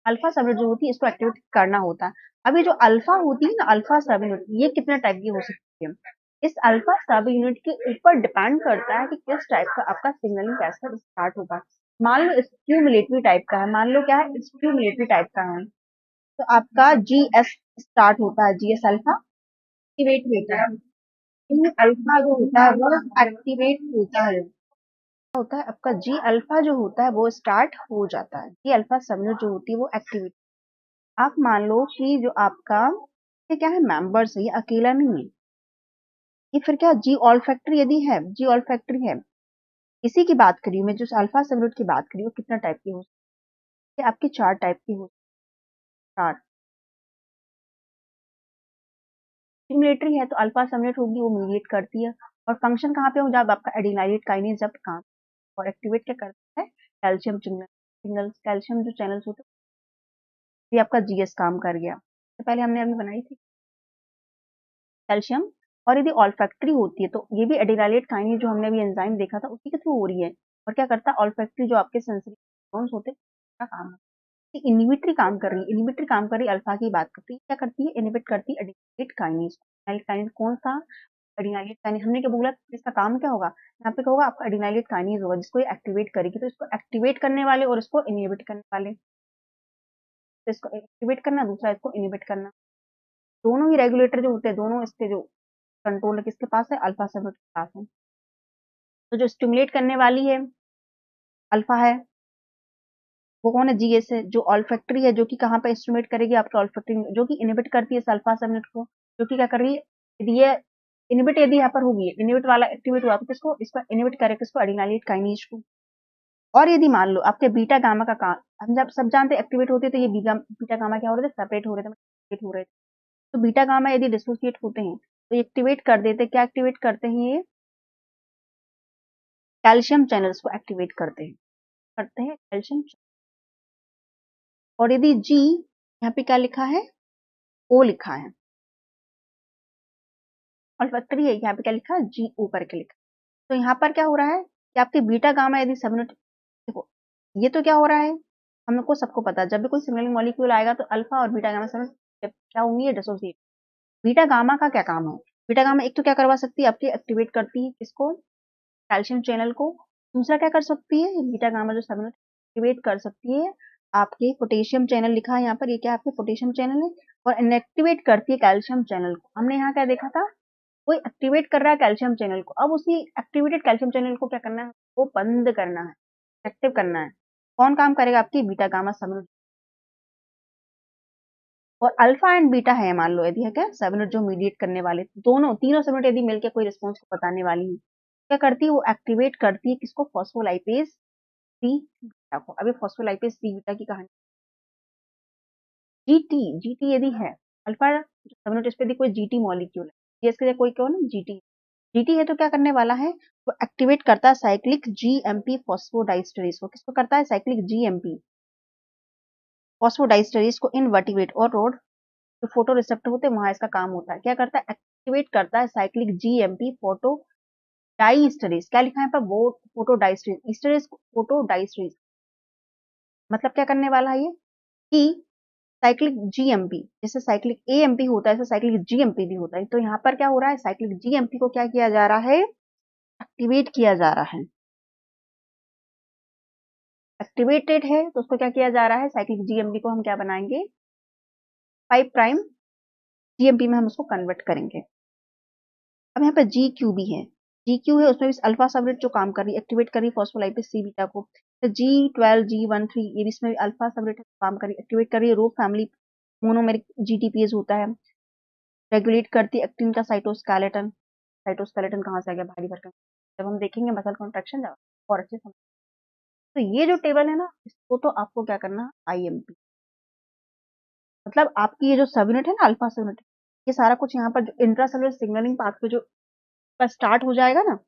अल्फा सबनेट जो होती है, इसको एक्टिवेट करना होता है। अब ये जो अल्फा होती है ना, अल्फा सबनेट, ये कितने टाइप की हो सकती है। इस अल्फा सब यूनिट के ऊपर डिपेंड करता है कि किस टाइप का आपका सिग्नलिंग कैस्केड स्टार्ट होगा। मान लो स्ट्यूमुलेटरी टाइप का है, मान लो क्या है, स्ट्यूमुलेटरी टाइप का है, तो आपका जीएस स्टार्ट होता है, जीएस अल्फा एक्टिवेट होता है। अल्फा जो होता है वो एक्टिवेट होता है आपका जी अल्फा जो होता है वो स्टार्ट हो जाता है, जी अल्फा सबयूनिट जो होती है वो एक्टिवेट। आप मान लो कि जो आपका ये क्या है, मेंबर्स है, ये अकेला नहीं है, ये फिर क्या जी ऑल फैक्ट्री यदि है, जी ऑल फैक्ट्री है, इसी की बात करी हूँ मैं, जो अल्फा सबयूनिट की बात करी वो कितना टाइप की हो सकती है, आपकी 4 टाइप की हो, 4 स्टिमुलेटरी है तो अल्फा सबयूनिट होगी, वो मीडिएट करती है। और फंक्शन कहाँ पे हो, जब आपका एडिनाइलेट काइनेज जब काम और एक्टिवेट क्या करता है, कैल्शियम सिग्नल्स, कैल्शियम जो चैनल्स होते हैं, ये आपका जीएस काम कर गया। तो पहले हमने अभी बनाई थी कैल्शियम। और यदि ऑल्फैक्टरी होती है तो ये भी एडिनाइलेट काइनेज जो हमने अभी एंजाइम देखा था उसी के थ्रू हो रही है। और क्या करता है, ऑल्फैक्टरी जो आपके सेंसरी न्यूरॉन्स होते हैं का काम है, इनिबिटरी काम कर रही है, इनिबिटरी काम कर रही है, अल्फा की बात करती है, क्या करती है, इनिबिट करती है एडिनाइलेट काइनेज। एडिनाइलेट काइनेज कौन सा, एडिनाइलेट काइनेज, हमने क्या बोला इसका काम क्या होगा, यहाँ पे क्या होगा, आपका एडिनाइलेट काइनेज होगा जिसको ये एक्टिवेट करेगी। तो इसको एक्टिवेट करने वाले और इसको इनहिबिट करने वाले, तो इसको एक्टिवेट करना, दूसरा इसको इनहिबिट करना, दोनों ही रेगुलेटर जो होते हैं, दोनों इसके जो कंट्रोल किसके पास है, अल्फा सबयूनिट के पास है। तो जो स्टिमुलेट करने वाली है अल्फा है, वो कौन है, जीएस है। जो ऑल्फैक्टरी है, जो कि कहाँ पे स्टिमुलेट करेगी, आपके ऑल्फैक्टरी, जो कि इनहिबिट करती है इस अल्फा सबयूनिट को, जो कि क्या कर रही है, यदि ये इनहिबिट यदि यहाँ पर होगी, इनहिबिट वाला एक्टिवेट हुआ तो किसको, इसको इनहिबिट करेगा, किसको, एडिनाइलेट काइनेज को। और यदि मान लो आपके बीटा गामा का काम, हम जब सब जानते हैं एक्टिवेट होते हैं तो ये बीटा गामा क्या हो रहे थे, सेपरेट हो रहे थे, सेपरेट हो रहे थे। तो बीटा गामा यदि डिसोसिएट होते हैं तो एक्टिवेट कर देते, क्या एक्टिवेट करते हैं, ये कैल्शियम चैनल्स को एक्टिवेट करते हैं कैल्शियम। और यदि जी, यहाँ पे क्या लिखा है, ओ लिखा है, और फैक्ट्री है, यहाँ पे क्या लिखा है, जी ओ करके लिखा है। तो यहाँ पर क्या हो रहा है कि आपके बीटा गामा यदि सबयूनिट, देखो ये तो क्या हो रहा है, हमको सबको पता है जब भी कोई सिग्नलिंग मॉलिक्यूल आएगा तो अल्फा और बीटा गामा सबयूनिट क्या होंगी, ये डिसोसिएट। बीटा गामा का क्या काम है, बीटा गामा एक तो क्या करवा सकती है, आपकी एक्टिवेट करती है किसको, कैल्शियम चैनल को। दूसरा क्या कर सकती है, बीटा गामा जो सबयूनिट एक्टिवेट कर सकती है आपके पोटेशियम चैनल, लिखा है यहाँ पर, ये क्या आपके पोटेशियम चैनल है, और इनएक्टिवेट करती है कैल्शियम चैनल को। हमने यहाँ क्या देखा था, कोई एक्टिवेट कर रहा है कैल्शियम चैनल को, अब उसी एक्टिवेटेड कैल्शियम चैनल को क्या करना है, वो बंद करना है, एक्टिव करना है। कौन काम करेगा, आपकी बीटा गामा सबयूनिट। और अल्फा एंड बीटा है, मान लो यदि है क्या सबयूनिट जो मीडिएट करने वाले, दोनों तीनों सबयूनिट यदि मिलकर कोई रिस्पॉन्स को बताने वाली है, क्या करती है, वो एक्टिवेट करती है किसको, फॉस्फोलाइपेज सी बीटा को। अभी फॉस्फोलाइपेज सी बीटा की कहानी, जीटी, जीटी यदि है अल्फा सबयूनिट, इस पे यदि कोई जीटी मॉलिक्यूल है, इसके लिए कोई कौन है, जीटी, जीटी है तो क्या करने वाला है, वो एक्टिवेट करता है साइक्लिक जीएमपी फॉस्फोडाइस्टरेज को, किसको करता है, साइक्लिक जीएमपी फॉस्फोडाइस्टरेज को, इन वर्टिब्रेट और रोड जो फोटो रिसेप्टर होते हैं वहां इसका काम होता है, क्या करता है, एक्टिवेट करता है साइक्लिक जीएमपी फोटो डाइस्टरेज, क्या लिखा है पर, वो फोटो डाइस्टरेज, फोटो डाइस्टरेज, मतलब क्या करने वाला है ये, कि साइक्लिक जीएमपी, जैसे साइक्लिक एएमपी होता है ऐसे साइक्लिक जीएमपी भी होता है। तो यहाँ पर क्या हो रहा है, साइक्लिक जीएमपी को क्या किया जा रहा है, एक्टिवेट किया जा रहा है, एक्टिवेटेड है तो उसको क्या किया जा रहा है, साइक्लिक जीएमपी को हम क्या बनाएंगे, 5 प्राइम जीएमपी में हम उसको कन्वर्ट करेंगे। अब यहाँ पे जी क्यू भी है, जी क्यू है, उसमें भी अल्फा सबरेट जो काम कर रही है, एक्टिवेट कर रही है फॉस्फोलाइपेज सी बीटा को। तो G12 G13 ये भी इसमें भी अल्फा सबरेट काम कर रही है, एक्टिवेट कर रही है रो फैमिली मोनोमेरिक जीटीपीएस होता है, रेगुलेट करती है एक्टिन का साइटोस्केलेटन। साइटोस्केलेटन कहाँ से आ गया, भारी भरकम, जब हम देखेंगे मसल कॉन्ट्रैक्शन जब और अच्छे समझ। तो ये जो टेबल है ना, इसको तो आपको क्या करना, आईएमपी, मतलब आपकी ये जो सब यूनिट है ना, अल्फा सब यूनिट, ये सारा कुछ यहाँ पर जो इंट्रासेलुलर सिग्नलिंग पाथवे जो स्टार्ट हो जाएगा ना,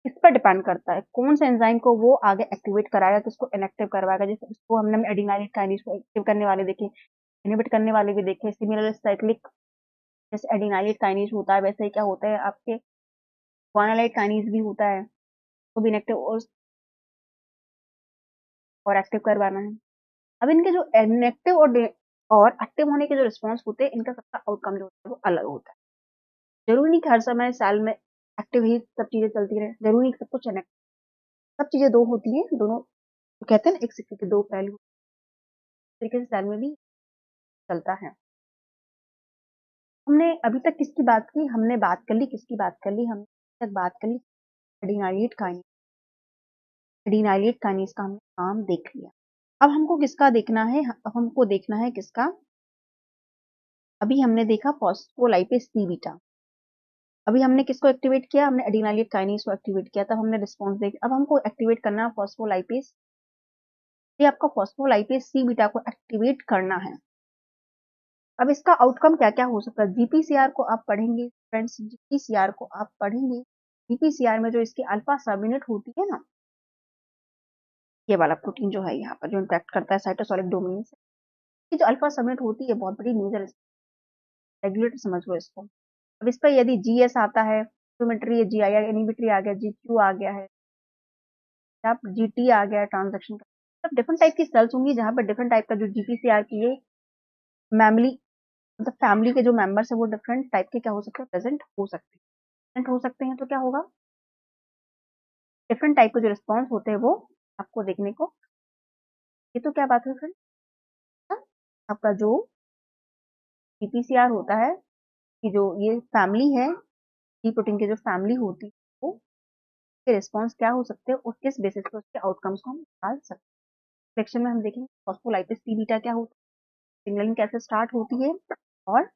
इस पर डिपेंड करता है कौन से एंजाइम को वो आगे एक्टिवेट कराएगा, किसको इनएक्टिव करवाएगा। जैसे इसको हमने एडिनाइलेट काइनेज को एक्टिव करने वाले देखे, इनहिबिट करने वाले भी देखे, सिमिलर साइक्लिक जैसे एडिनाइलेट काइनेज होता है वैसे ही क्या होता है आपके गुआनालाइट काइनेज भी होता है, वो भी इनएक्टिव और एक्टिव करवाना है। अब इनके जो इनएक्टिव और एक्टिव होने के जो रिस्पॉन्स होते हैं, इनका सबका आउटकम जो होता है वो अलग होता है। जरूरी नहीं कि हर समय सेल में एक्टिव ही सब चीजें चलती रहे, जरूरी नहीं सब कुछ कनेक्ट, सब चीजें दो होती हैं, दोनों तो कहते हैं ना एक सिक्के के दो पहलू, तरीके से सेल में भी चलता है। हमने अभी तक किसकी बात की, हमने बात कर ली किसकी बात कर ली, हमने तक बात कर ली एडिनाइलेट काइनेज, एडिनाइलेट काइनेज का हमने काम देख लिया। अब हमको किसका देखना है, अब हमको देखना है किसका, अभी हमने देखा फॉस्फोलाइपेज सी बीटा, अभी हमने किसको एक्टिवेट किया, हमने एडिनाइलेट काइनेज को एक्टिवेट किया, तब हमने रिस्पॉन्स देखा। अब हमको एक्टिवेट करना है फॉस्फोलाइपेज, ये आपका फॉस्फोलाइपेज सी बीटा को एक्टिवेट करना है। अब इसका आउटकम क्या क्या हो सकता है, जीपीसीआर को आप पढ़ेंगे फ्रेंड्स, जीपीसीआर को आप पढ़ेंगे, जीपीसीआर में जो इसकी अल्फा सब यूनिट होती है ना, ये वाला प्रोटीन जो है यहाँ पर जो इंटरेक्ट करता है साइटोसोलिक डोमेन से, ये जो अल्फा सब यूनिट होती है बहुत बड़ी न्यूज, रेगुलेटर समझ लो इसको। अब इस पर यदि जीएस आता है, इनिबिटरी जी आया, इनिबिटरी आ गया, जीक्यू आ गया है, जीटी आ गया ट्रांजेक्शन का, मतलब डिफरेंट टाइप की सेल्स होंगी जहां पर डिफरेंट टाइप का जो जीपीसीआर की ये मैमली, मतलब फैमिली के जो मेंबर्स है वो डिफरेंट टाइप के क्या हो सकते हैं, प्रेजेंट हो सकते हैं, प्रेजेंट हो सकते हैं, तो क्या होगा, डिफरेंट टाइप के जो रिस्पॉन्स होते हैं वो आपको देखने को, ये तो क्या बात है फ्रेंड, आपका जो जीपीसीआर होता है कि जो ये फैमिली है, जी प्रोटीन की जो फैमिली होती है वो के रिस्पॉन्स क्या हो सकते हैं और किस बेसिस पे उसके आउटकम्स को हम निकाल सकते हैं। सेक्शन में हम देखेंगे फॉस्फोलाइपेज सी बीटा क्या होता है, सिग्नलिंग कैसे स्टार्ट होती है, और